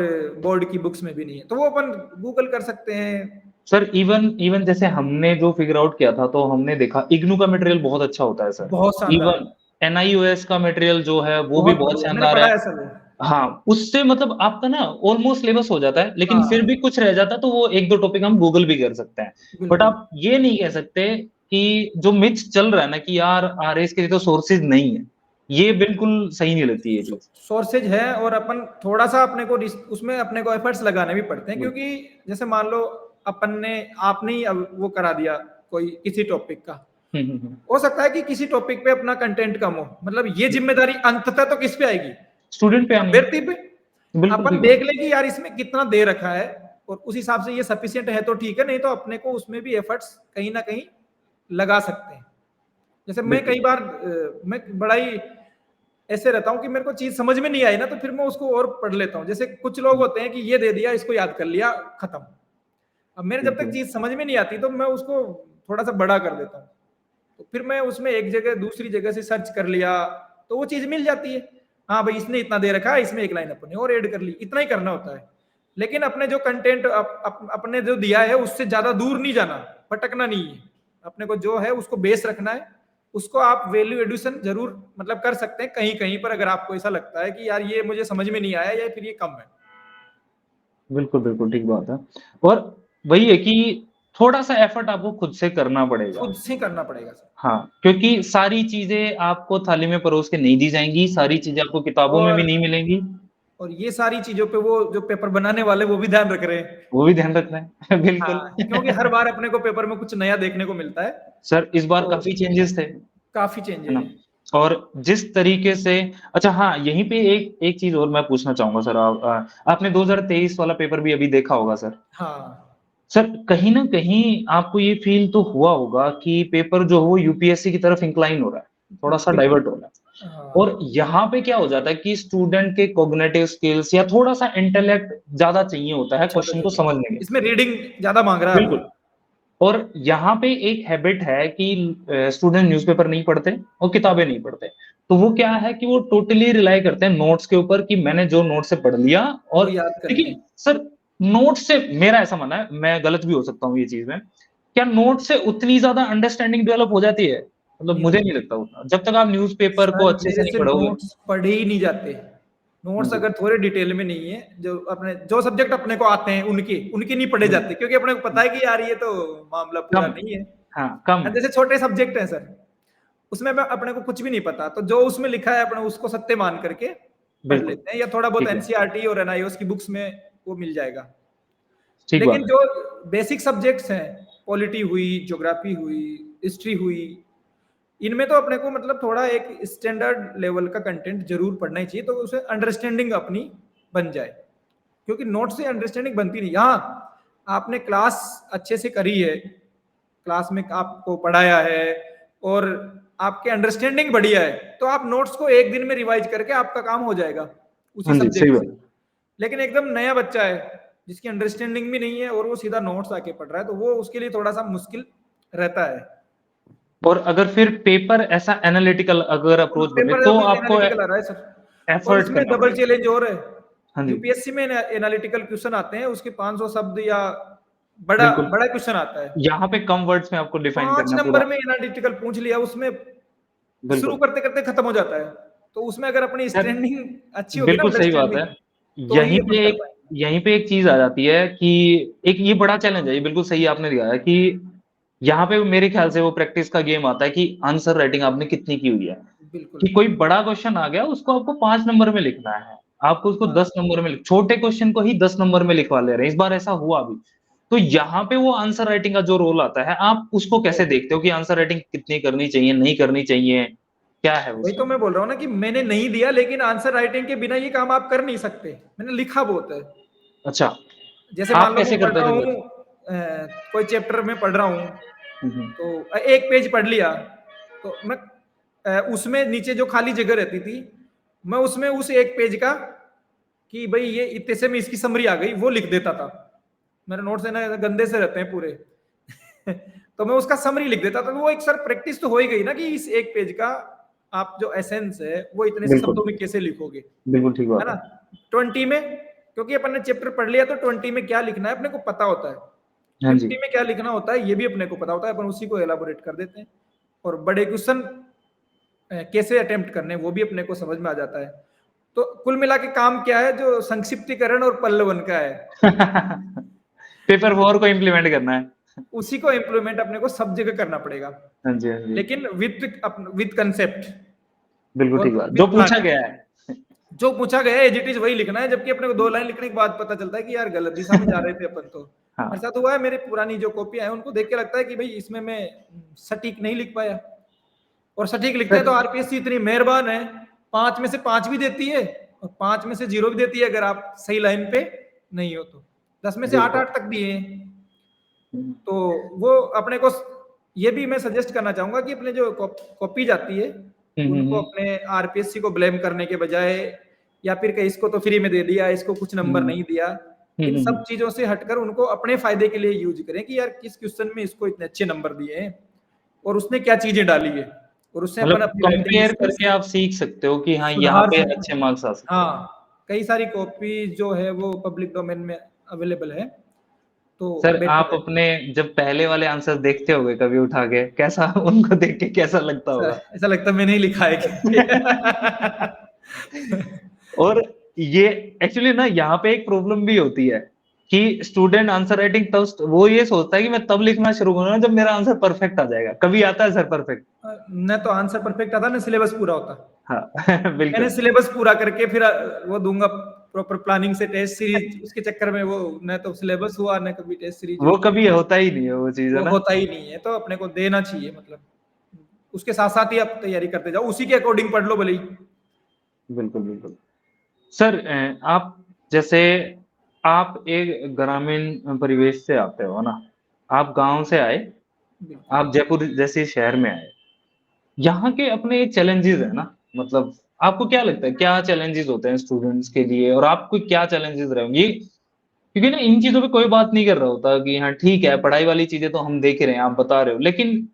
S2: बोर्ड की बुक्स में भी नहीं है। तो वो अपन गूगल कर सकते हैं।
S1: सर इवन इवन जैसे हमने जो फिगर आउट किया था, तो हमने देखा इग्नू का मटेरियल बहुत अच्छा होता है सर।
S2: बहुत शानदार,
S1: इवन एनआईओएस का मटेरियल जो है, वो भी
S2: बहुत
S1: बहुत
S2: बढ़िया। मैंने
S1: शानदार
S2: पढ़ा
S1: है।
S2: है सर वो।
S1: हाँ, उससे मतलब आपका ना ऑलमोस्ट सिलेबस हो जाता है, लेकिन फिर
S2: हाँ,
S1: भी कुछ रह जाता है, तो वो 1-2 टॉपिक हम गूगल भी कर सकते हैं। बट
S2: बिल्कुल।
S1: आप ये नहीं कह सकते कि जो मिथ्स चल रहा है ना कि यार आरएस के लिए तो सोर्सेज़ नहीं है, ये बिल्कुल सही नहीं लगती ये चीज़।
S2: सोर्सेज है और अपन थोड़ा-सा अपने को उसमें अपने को एफर्ट्स लगाने भी पड़ते हैं
S1: बिल
S2: क्योंकि जैसे मान लो अपन ने आपने ही अब वो करा दिया कोई किसी टॉपिक का।
S1: हुँ, हुँ, हुँ।
S2: हो सकता है कि किसी टॉपिक पे अपना कंटेंट कम हो। मतलब ये ज़िम्मेदारी अंततः तो किस पे आएगी?
S1: स्टूडेंट पे आनी है।
S2: अभ्यर्थी पे।
S1: बिल्कुल
S2: अपन
S1: ठीक बात
S2: देख
S1: है।
S2: लें कि यार इसमें कितना दे रखा है और उस हिसाब से ये सफिशिएंट है तो ठीक है, नहीं तो अपने को उसमें भी एफर्ट्स कहीं न कहीं लगा सकते हैं। जैसे मैं
S1: बिल्कुल।
S2: कई बार मैं बड़ा ही ऐसे रहता हूँ कि मेरे को चीज़ समझ में नहीं आई ना तो फिर मैं उसको और पढ़ लेता हूँ। जैसे कुछ लोग होते हैं कि ये दे दिया, इसको याद कर लिया, खत्म। अब मेरे जब तक
S1: बिल्कुल।
S2: चीज़ समझ में नहीं आती तो मैं उसको थोड़ा-सा बड़ा कर देता हूँ। तो फिर मैं उसमें एक जगह दूसरी जगह से सर्च कर लिया, तो वो चीज़ मिल जाती है। हाँ, भई इसने इतना दे रखा है, इसमें एक लाइन अपन ने और ऐड कर ली, इतना ही करना होता है। लेकिन अपने जो कंटेंट अपने जो दिया है उससे ज़्यादा दूर नहीं जाना, भटकना नहीं है। अपने को जो है उसको बेस रखना है, उसको आप वैल्यू एडिशन ज़रूर मतलब कर सकते हैं कहीं-कहीं पर अगर आपको ऐसा लगता है कि यार ये मुझे समझ में नहीं आया या फिर ये कम है।
S1: बिल्कुल, बिल्कुल, ठीक बात है। और वही है कि थोड़ा-सा एफर्ट आपको खुद से करना पड़ेगा।
S2: खुद से करना पड़ेगा सर।
S1: हाँ, क्योंकि सारी चीज़ें आपको थाली में परोस के नहीं दी जाएँगी, सारी चीज़ें आपको किताबों में भी
S2: और
S1: नहीं मिलेंगी,
S2: और ये सारी चीज़ों पे वो जो पेपर बनाने वाले वो भी ध्यान रख रहे हैं।
S1: वो भी ध्यान रखना है। बिल्कुल।
S2: हाँ, क्योंकि हर बार अपने को पेपर में कुछ नया देखने को मिलता है,
S1: सर, इस बार
S2: तो
S1: काफ़ी चेंजेज़ थे,
S2: काफ़ी
S1: है
S2: चेंजेज़
S1: ना?
S2: हैं।
S1: और जिस तरीके से अच्छा हाँ, यहीं पे एक एक चीज़ और मैं पूछना चाहूँगा सर आपने 2023 वाला पेपर भी अभी देखा होगा सर।
S2: हाँ,
S1: सर, कहीं न कहीं आपको ये फ़ील तो हुआ होगा कि पेपर जो हो यूपीएससी की तरफ इंक्लाइन हो रहा है, थोड़ा-सा
S2: बिल्कुल।
S1: डाइवर्ट हो रहा है। और
S2: हाँ,
S1: यहाँ पे क्या हो जाता है कि स्टूडेंट के कॉग्निटिव स्किल्स या थोड़ा-सा इंटेलेक्ट ज़्यादा चाहिए होता है
S2: ज़्यादा
S1: क्वेश्चन को
S2: ज़रूरी है।
S1: समझने के।
S2: इसमें रीडिंग ज़्यादा माँग रहा है
S1: बिल्कुल।
S2: अब।
S1: और यहाँ पे एक हैबिट है कि स्टूडेंट न्यूज़पेपर नहीं पढ़ते और किताबें नहीं पढ़ते। तो वो क्या है कि वो टोटली रिलाई करते हैं नोट्स के ऊपर कि मैंने जो नोट से पढ़ लिया।
S2: वो
S1: और
S2: याद कर
S1: देखिए
S2: लें।
S1: सर, नोट से मेरा ऐसा मानना है, मैं गलत भी हो सकता हूँ ये चीज़ में, क्या नोट से उतनी ज़्यादा अंडरस्टैंडिंग डेवलप हो जाती है? मतलब
S2: नहीं
S1: मुझे
S2: होती।
S1: नहीं लगता उतना, जब तक आप न्यूज़पेपर को
S2: सर
S1: अच्छे से
S2: मेरे
S1: नहीं
S2: से
S1: पढ़ोगे।
S2: नोट्स पढ़े ही नहीं जाते।
S1: हाँ
S2: नोट्स
S1: जी,
S2: अगर थोड़े डिटेल में नहीं है, जो सब्जेक्ट अपने को आते हैं उनके उनके नहीं पढ़े
S1: हाँ जी।
S2: जाते, क्योंकि अपने को पता है कि यार ये तो मामला पूरा
S1: कम,
S2: नहीं है।
S1: हाँ, कम है।
S2: जैसे छोटे सब्जेक्ट हैं सर, उसमें अपने को कुछ भी नहीं पता, तो जो उसमें लिखा है अपने उसको सत्य मान करके पढ़
S1: बिल्कुल,
S2: लेते हैं, या थोड़ा बहुत
S1: ठीक है,
S2: एनसीईआरटी और एनआईओएस की बुक्स में वो मिल जाएगा।
S1: ठीक बात
S2: लेकिन
S1: है।
S2: जो बेसिक सब्जेक्ट्स हैं, पॉलिटी हुई, ज्योग्राफी हुई, हिस्ट्री हुई, इनमें तो अपने को मतलब थोड़ा एक स्टैंडर्ड लेवल का कंटेंट जरूर पढ़ना ही चाहिए, तो उसे अंडरस्टैंडिंग अपनी बन जाए। क्योंकि नोट से अंडरस्टैंडिंग बनती नहीं। हाँ, आपने क्लास अच्छे से करी है, क्लास में आपको पढ़ाया है और आपके अंडरस्टैंडिंग बढ़िया है, तो आप नोट्स को एक दिन में रिवाइज करके आपका काम हो जाएगा उसी
S1: हाँ जी, सही
S2: सब्जेक्ट से।
S1: बात है।
S2: लेकिन एकदम नया बच्चा है जिसकी अंडरस्टैंडिंग भी नहीं है और वो सीधा नोट्स आके पढ़ रहा है, तो वो उसके लिए थोड़ा सा मुश्किल रहता है।
S1: और अगर फिर पेपर ऐसा एनालिटिकल अगर
S2: हाँ,
S1: अप्रोच बने
S2: पेपर
S1: तो
S2: अभी
S1: आपको
S2: एनालिटिकल आ रहा है सर, और
S1: एफर्ट
S2: इसमें
S1: करना
S2: डबल
S1: पड़ेगा।
S2: चैलेंज और है।
S1: हाँ जी,
S2: यूपीएससी में एनालिटिकल क्वेश्चन आते हैं, उसके 500 शब्द या बड़ा
S1: बिल्कुल।
S2: बड़ा क्वेश्चन आता है।
S1: यहाँ पे कम वर्ड्स में आपको डिफाइन
S2: 5
S1: करना है पूरा।
S2: नंबर में एनालिटिकल पूछ लिया, उसमें शुरू
S1: बिल्कुल।
S2: करते करते खत्म हो जाता है। तो उसमें अगर अपनी
S1: सर,
S2: स्टैंडिंग अच्छी होगी ना,
S1: बिल्कुल सही बात है।
S2: अंडरस्टैंडिंग, तो ही
S1: यहीं
S2: अपन
S1: पे
S2: कर
S1: एक
S2: पाएंगे।
S1: यहीं पे एक चीज़ आ जाती है कि एक ये बड़ा चैलेंज है, ये बिल्कुल सही आपने दिखाया कि यहाँ पे मेरे ख्याल से वो प्रैक्टिस का गेम आता है कि आंसर राइटिंग आपने कितनी की हुई है।
S2: बिल्कुल।
S1: कि कोई बड़ा क्वेश्चन आ गया, उसको आपको 5 नंबर में लिखना है। आपको उसको
S2: हाँ,
S1: 10 नंबर में लिख छोटे क्वेश्चन को ही 10 नंबर में लिखवा ले रहे हैं। इस बार ऐसा हुआ अभी। तो यहाँ पे वो आंसर राइटिंग का जो रोल आता है, आप उसको कैसे
S2: वो
S1: देखते हो कि आंसर राइटिंग कितनी करनी चाहिए, नहीं करनी चाहिए? क्या है
S2: वही तो
S1: उसमें?
S2: मैं बोल रहा हूँ ना कि मैंने नहीं दिया, लेकिन आंसर राइटिंग के बिना ये काम आप कर नहीं सकते। मैंने लिखा बहुत है।
S1: अच्छा,
S2: जैसे मान
S1: आप
S2: लो मैं
S1: कैसे
S2: पढ़
S1: करते
S2: रहा
S1: थे
S2: हूँ,
S1: फिर?
S2: कोई चैप्टर में पढ़ रहा हूँ,
S1: हुँ, हुँ।
S2: तो एक पेज पढ़ लिया, तो मैं उसमें नीचे जो खाली जगह रहती थी, मैं उसमें उस एक पेज का, कि भाई ये इतने से में इसकी समरी आ गई, वो लिख देता था। मेरे नोट्स है ना गंदे से रहते हैं पूरे। तो मैं उसका समरी लिख देता था। तो वो एक सर प्रैक्टिस तो हो ही गई ना, कि इस एक पेज का आप जो एसेंस है वो इतने से
S1: बिल्कुल,
S2: शब्दों में कैसे लिखोगे,
S1: बिल्कुल ठीक
S2: है
S1: बात
S2: ना।
S1: है।
S2: 20 में, क्योंकि अपन ने चैप्टर पढ़ लिया, तो 20 में क्या लिखना है अपने को पता होता है।
S1: हाँ जी।
S2: 50 में क्या लिखना होता है ये भी अपने को पता होता है, अपन उसी को एलाबोरेट कर देते हैं। और बड़े क्वेश्चन कैसे अटेम्प्ट करने वो भी अपने को समझ में आ जाता है। तो कुल मिला के काम क्या है, जो संक्षिप्तीकरण और पल्लवन का है,
S1: पेपर 4 को इम्प्लीमेंट करना है।
S2: उसी को इम्प्लीमेंट अपने को सब जगह करना पड़ेगा,
S1: हाँ जी, हाँ जी।
S2: लेकिन विद कंसेप्ट
S1: बिल्कुल
S2: और
S1: ठीक बात, जो
S2: विद
S1: पूछा
S2: प्लानिंग।
S1: गया है।
S2: जो पूछा गया है एज इट इज वही लिखना है, जबकि अपने को 2 लाइन लिखने के बाद पता चलता है कि यार गलत दिशा में जा रहे थे अपन तो। मेरे
S1: हाँ,
S2: साथ हुआ है, मेरी पुरानी जो कॉपियां हैं उनको देख के लगता है कि भाई इसमें मैं सटीक नहीं लिख पाया। और सटीक लिखते हैं
S1: सर
S2: तो आरपीएससी इतनी मेहरबान है, 5 में से 5 भी देती है और 5 में से 0 भी देती है, अगर आप सही लाइन पे नहीं हो तो। 10 में से 8
S1: बिल्कुल।
S2: 8 तक दिए हैं।
S1: हुँ,
S2: तो वो अपने को ये भी मैं सजेस्ट करना चाहूंगा कि अपने जो कॉपी जाती है,
S1: हुँ, हुँ,
S2: उनको
S1: हुँ।
S2: अपने आरपीएससी को ब्लेम करने के बजाय, या फिर कहीं इसको तो फ्री में दे दिया, इसको कुछ
S1: हुँ,
S2: नंबर नहीं दिया,
S1: हुँ,
S2: इन
S1: हुँ,
S2: सब
S1: हुँ।
S2: चीजों से हटकर उनको अपने फायदे के लिए यूज करें, कि यार किस क्वेश्चन में इसको इतने अच्छे नंबर दिए हैं और उसने क्या चीजें डाली है, और उससे अपन
S1: मतलब
S2: अपनी राइटिंग
S1: कंपेयर
S2: स्किल्स
S1: करके आप सीख सकते हो कि हाँ, यहाँ
S2: सुधार
S1: पे
S2: सकते
S1: अच्छे
S2: हैं।
S1: मार्क्स आ सकते हैं।
S2: हाँ, कई सारी कॉपी जो है वो पब्लिक डोमेन में अवेलेबल है, तो
S1: सर, आप
S2: बेटर है।
S1: अपने जब पहले वाले आंसर देखते होंगे कभी उठा के, कैसा उनको देख के कैसा लगता
S2: ऐसा
S1: होगा?
S2: ऐसा लगता है मैंने ही लिखा है कि
S1: और ये एक्चुअली ना यहाँ पे एक प्रॉब्लम भी होती है कि स्टूडेंट आंसर राइटिंग तब वो ये सोचता है कि मैं तब लिखना शुरू करूंगा जब मेरा आंसर परफेक्ट आ जाएगा। कभी आता है सर परफेक्ट?
S2: न तो आंसर परफेक्ट आता न सिलेबस पूरा होता।
S1: हाँ,
S2: मैंने
S1: बिल्कुल।
S2: सिलेबस पूरा करके फिर वो दूंगा प्रॉपर प्लानिंग से टेस्ट सीरीज, उसके चक्कर में वो न तो सिलेबस हुआ न कभी टेस्ट सीरीज
S1: वो
S2: हुई।
S1: कभी होता ही नहीं है वो चीज़, है
S2: वो
S1: ना?
S2: होता ही नहीं है, तो अपने को देना चाहिए, मतलब उसके साथ साथ ही आप तैयारी करते जाओ, उसी के अकॉर्डिंग पढ़ लो भले ही।
S1: बिल्कुल, बिल्कुल। सर आप जैसे आप एक ग्रामीण परिवेश से आते हो ना? आप गाँव से आए,
S2: बिल्कुल।
S1: आप जयपुर जैसे शहर में आए। यहाँ के अपने चैलेंजेज़ है ना, मतलब आपको क्या लगता है क्या चैलेंजेज़ होते हैं स्टूडेंट्स के लिए और आपको क्या चैलेंजेज़ रहे होंगे? क्योंकि ना इन चीज़ों पे कोई बात नहीं कर रहा होता कि हाँ ठीक है, पढ़ाई वाली चीज़ें तो हम देख ही रहे हैं, आप बता रहे हो। लेकिन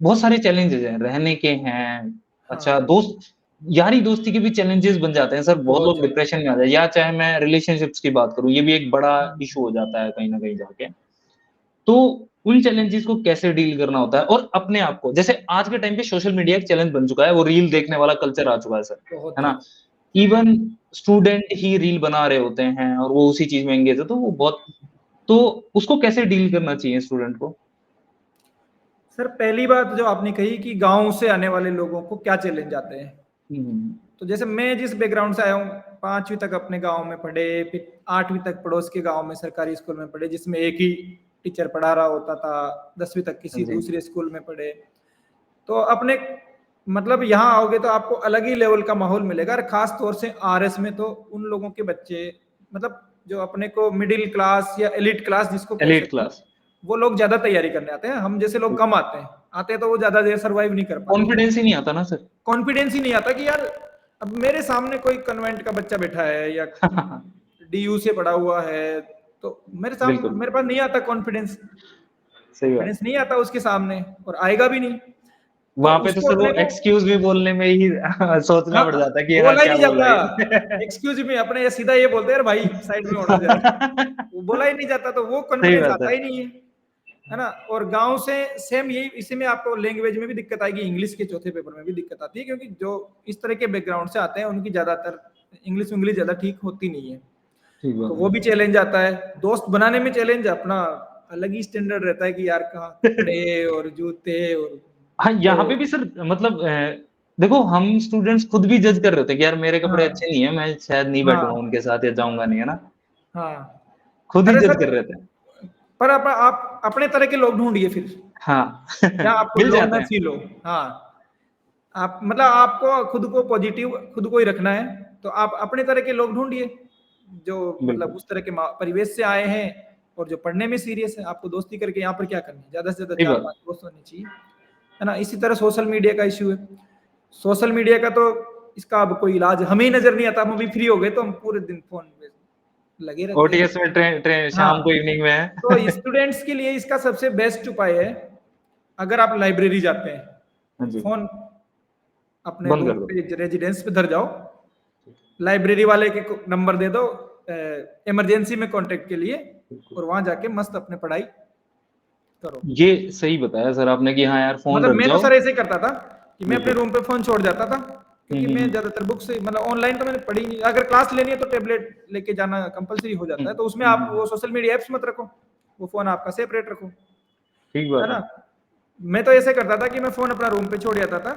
S1: बहुत सारे चैलेंजेज़ हैं, रहने के हैं, अच्छा
S2: हाँ,
S1: दोस्त यारी दोस्ती के भी चैलेंजेस बन जाते हैं सर, बहुत
S2: बहुत
S1: लोग
S2: ज़्यादा।
S1: डिप्रेशन में आ जाते हैं, या चाहे मैं रिलेशनशिप्स की बात करूँ, ये भी एक बड़ा
S2: हुँ।
S1: इश्यू हो जाता है कहीं न कहीं जाके। तो उन चैलेंजेस को कैसे डील करना होता है और अपने आप को जैसे आज के टाइम पे सोशल मीडिया एक चैलेंज बन चुका है, वो रील देखने वाला कल्चर आ चुका है सर,
S2: बहुत
S1: है ना?
S2: ज़्यादा।
S1: इवन स्टूडेंट ही रील बना रहे होते हैं और वो उसी चीज़ में एंगेज है, तो वो बहुत तो उसको कैसे डील करना चाहिए स्टूडेंट को?
S2: सर पहली बात जो आपने कही कि गाँव से आने वाले लोगों को क्या चैलेंज आते हैं।
S1: हुँ, हुँ।
S2: तो जैसे मैं जिस बैकग्राउंड से आया हूँ, 5वीं तक अपने गाँव में पढ़े, फिर 8वीं तक पड़ोस के गाँव में सरकारी स्कूल में पढ़े, जिसमें एक ही टीचर पढ़ा रहा होता था, 10वीं तक
S1: हाँ
S2: किसी
S1: जी।
S2: दूसरे स्कूल में पढ़े। तो अपने मतलब यहाँ आओगे तो आपको अलग ही लेवल का माहौल मिलेगा और ख़ास तौर से आरएस में तो उन लोगों के बच्चे मतलब जो अपने को मिडिल क्लास या एलीट क्लास जिसको कह
S1: एलीट
S2: सकते हैं,
S1: क्लास।
S2: वो लोग ज़्यादा तैयारी करने आते हैं। हम जैसे लोग कम आते हैं। आते हैं तो वो ज़्यादा देर सर्वाइव नहीं कर पाते।
S1: कॉन्फिडेंस ही नहीं आता ना सर।
S2: कॉन्फिडेंस ही नहीं आता कि यार अब मेरे सामने कोई कन्वेंट का बच्चा बैठा है या डीयू से पढ़ा हुआ है, तो
S1: बिल्कुल,
S2: मेरे पास नहीं आता कॉन्फिडेंस।
S1: सही बात।
S2: कॉन्फिडेंस नहीं आता उसके सामने और आएगा भी नहीं। तो
S1: वहाँ पे तो
S2: उसको
S1: सर वो
S2: अपने को
S1: एक्सक्यूज़ भी बोलने में ही सोचना
S2: हाँ,
S1: पड़ जाता है कि हाँ,
S2: बोला ही
S1: क्या
S2: नहीं
S1: बोल रहा
S2: जाता।
S1: है ये?
S2: एक्सक्यूज़ मी अपने ये सीधा ये बोलते हैं, "यार भाई साइड में होना ज़रा।" वो बोला ही नहीं जाता तो वो
S1: सही
S2: कॉन्फिडेंस
S1: बात
S2: आता
S1: है।
S2: ही नहीं है ना? और गाँव से सेम यही इसी में आपको लैंग्वेज में भी दिक्कत आएगी, इंग्लिश के चौथे पेपर में भी दिक्कत आती है क्योंकि जो इस तरह के बैकग्राउंड से आते हैं उनकी ज़्यादातर इंग्लिश-विंग्लिश ज़्यादा ठीक होती नहीं है।
S1: ठीक
S2: तो
S1: बात
S2: वो भी चैलेंज आता है। दोस्त बनाने में चैलेंज अपना अलग ही स्टैंडर्ड रहता है कि यार कहाँ कपड़े और जूते और
S1: हाँ, यहाँ पे
S2: तो
S1: भी सर मतलब देखो हम स्टूडेंट्स खुद भी जज कर रहे होते हैं कि यार मेरे कपड़े
S2: हाँ,
S1: अच्छे नहीं है, मैं शायद नहीं
S2: हाँ,
S1: बैठूँगा उनके साथ या जाऊँगा नहीं, है ना?
S2: हाँ।
S1: खुद ही
S2: अरे
S1: जज
S2: सर
S1: कर रहे थे।
S2: पर आप अपने तरह के लोग ढूँढिए फिर,
S1: हाँ,
S2: जहाँ आपको
S1: मिल
S2: लोन
S1: जाते
S2: ना
S1: हैं।
S2: फ़ील हो। हाँ, आप मतलब आपको खुद को पॉज़िटिव खुद को ही रखना है, तो आप अपने तरह के लोग ढूँढिए, जो मतलब
S1: बिल्कुल,
S2: उस तरह के परिवेश से आए हैं और जो पढ़ने में सीरियस है। आपको दोस्ती करके यहाँ पर क्या करना है? ज़्यादा से ज़्यादा
S1: सही बात।
S2: 4-5 दोस्त होने चाहिए, है ना? इसी तरह सोशल मीडिया का इश्यू है। सोशल मीडिया का तो इसका अब कोई इलाज हमें ही नज़र नहीं आता। हम अभी फ्री हो गए तो हम पूरे दिन फ़ोन पे लगे रहते हैं।
S1: ओटीएस में ट्रे ट्रे
S2: हाँ,
S1: शाम को इवनिंग में
S2: तो
S1: है।
S2: स्टूडेंट्स के लिए इसका सबसे बेस्ट उपाय है, अगर आप लाइब्रेरी जाते हैं,
S1: हाँ
S2: तो
S1: जी,
S2: फ़ोन अपने
S1: बंद
S2: रूम
S1: कर दो।
S2: पे रेज़िडेंस पे धर जाओ, लाइब्रेरी वाले के को नंबर दे दो इमरजेंसी में कॉन्टैक्ट के लिए
S1: बिल्कुल।
S2: और वहाँ जाके मस्त अपने पढ़ाई करो।
S1: ये सही बताया सर आपने कि हाँ यार फ़ोन
S2: मतलब
S1: रख
S2: मैं तो
S1: जाओ।
S2: सर ऐसे ही करता था कि मैं अपने
S1: बिल्कुल।
S2: रूम पे फ़ोन छोड़ जाता था,
S1: हुँ,
S2: क्योंकि
S1: हुँ,
S2: मैं
S1: हुँ।
S2: ज़्यादातर बुक से मतलब ऑनलाइन तो मैंने पढ़ी नहीं। अगर क्लास लेनी है तो टैबलेट लेके जाना कंपल्सरी हो
S1: हुँ,
S2: जाता है, तो उसमें
S1: हुँ,
S2: आप
S1: हुँ।
S2: वो सोशल मीडिया ऐप्स मत रखो, वो फ़ोन आपका सेपरेट रखो,
S1: ठीक
S2: है
S1: बात
S2: ना?
S1: है।
S2: मैं तो ऐसे करता था कि मैं फ़ोन अपना रूम पे छोड़ जाता था।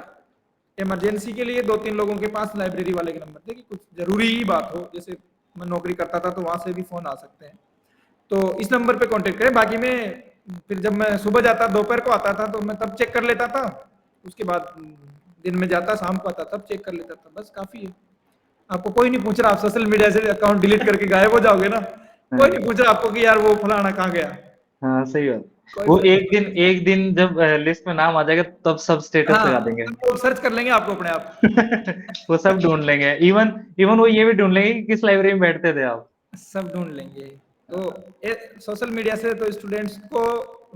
S2: इमरजेंसी के लिए 2-3 लोगों के पास लाइब्रेरी वाले के नंबर थे कि कुछ ज़रूरी ही बात हो, जैसे मैं नौकरी करता था तो वहाँ से भी फ़ोन आ सकते हैं। तो इस नंबर पे कॉन्टैक्ट करें, बाकी मैं फिर जब मैं सुबह जाता दोपहर को आता था तो मैं तब चेक कर लेता था। उसके बाद दिन में जाता शाम को आता तब चेक कर लेता था, बस काफ़ी है। आपको कोई नहीं पूछ रहा, आप सोशल मीडिया से अकाउंट डिलीट करके गायब हो जाओगे ना, कोई नहीं
S1: हाँ,
S2: पूछ रहा आपको कि यार वो फलाना कहाँ गया,
S1: हाँ, सही बात।
S2: कोई
S1: वो
S2: फ़र्क नहीं पड़ता इससे।
S1: एक दिन जब लिस्ट में नाम आ जाएगा तब सब स्टेटस
S2: हाँ,
S1: लगा देंगे।
S2: तब वो सर्च कर लेंगे आपको अपने आप।
S1: वो सब ढूँढ लेंगे। इवन इवन वो ये भी ढूँढ लेंगे कि किस लाइब्रेरी में बैठते थे आप।
S2: सब ढूँढ लेंगे। तो
S1: हाँ,
S2: सोशल मीडिया से तो स्टूडेंट्स को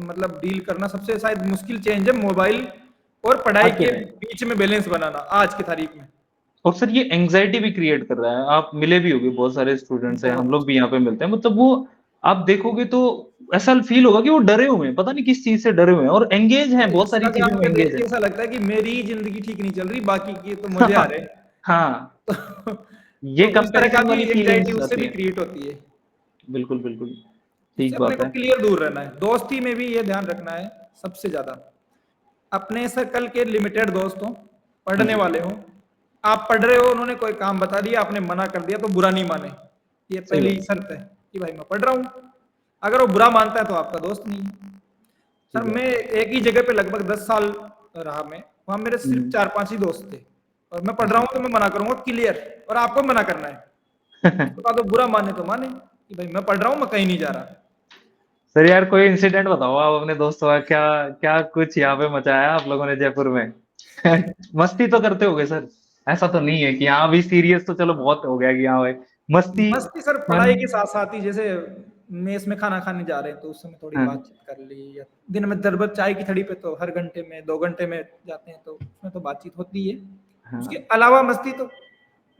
S2: मतलब डील करना सबसे शायद मुश्किल चेंज है, मोबाइल और पढ़ाई
S1: आज के
S2: के
S1: टाइम
S2: बीच में बैलेंस बनाना आज की तारीख में।
S1: और सर ये एंग्ज़ायटी भी क्रिएट कर रहा है। आप मिले भी होंगे बहुत सारे स्टूडेंट्स हैं, हम
S2: बहुत
S1: लोग भी यहाँ पे मिलते हैं। मतलब वो आप देखोगे तो ऐसा फ़ील होगा कि वो डरे हुए हैं, पता नहीं किस चीज़ से डरे हुए हैं और एंगेज हैं, बहुत सारी
S2: इंस्टाग्राम
S1: चीज़ों में
S2: पे देख
S1: एंगेज
S2: के
S1: हैं।
S2: ऐसा लगता है कि मेरी ही ज़िंदगी ठीक नहीं चल रही, बाकी के तो मज़े आ रहे हैं।
S1: हाँ,
S2: तो
S1: ये
S2: तो उस तरह का
S1: कंपैरिज़न
S2: भी
S1: वाली
S2: एंग्ज़ायटी
S1: फीलिंग्स
S2: उससे
S1: आती
S2: भी
S1: हैं।
S2: क्रिएट होती है।
S1: बिल्कुल, बिल्कुल।
S2: इससे
S1: ठीक
S2: अपने
S1: बात
S2: को
S1: है।
S2: क्लियर दूर रहना है। दोस्ती में भी ये ध्यान रखना है सबसे ज़्यादा। अपने सर्कल के लिमिटेड दोस्त हों,
S1: हाँ
S2: पढ़ने
S1: जी,
S2: वाले हों। आप पढ़ रहे हो, उन्होंने कोई काम बता दिया, आपने मना कर दिया तो बुरा नहीं माने। ये
S1: सही
S2: पहली
S1: बात,
S2: शर्त है कि भाई मैं पढ़ रहा हूँ। अगर वो बुरा मानता है तो आपका दोस्त नहीं है। सर
S1: ठीक बात
S2: मैं
S1: है।
S2: एक ही जगह पे लगभग 10 साल रहा मैं, वहाँ मेरे
S1: हुँ,
S2: सिर्फ 4-5 ही दोस्त थे और मैं पढ़ रहा
S1: अच्छा।
S2: हूँ तो मैं मना करूँगा क्लियर और आपको मना करना है। उसके बाद वो बुरा माने तो माने कि भाई मैं पढ़ रहा हूँ, मैं कहीं नहीं जा रहा।
S1: सर यार कोई इंसिडेंट बताओ आप अपने दोस्तों का क्या क्या कुछ यहाँ पे मचाया आप लोगों ने जयपुर में? मस्ती तो करते होंगे सर? ऐसा तो नहीं है कि हाँ, अभी सीरियस तो चलो बहुत हो गया कि हाँ भाई, मस्ती,
S2: मस्ती सर
S1: फन
S2: पढ़ाई के साथ-साथ ही जैसे मेस में खाना खाने जा रहे हैं तो उस समय थोड़ी
S1: हाँ,
S2: बातचीत कर ली या दिन में दरबत चाय की थड़ी पे तो हर घंटे में 2 घंटे में जाते हैं तो उसमें तो बातचीत होती ही है।
S1: हाँ।
S2: उसके अलावा मस्ती तो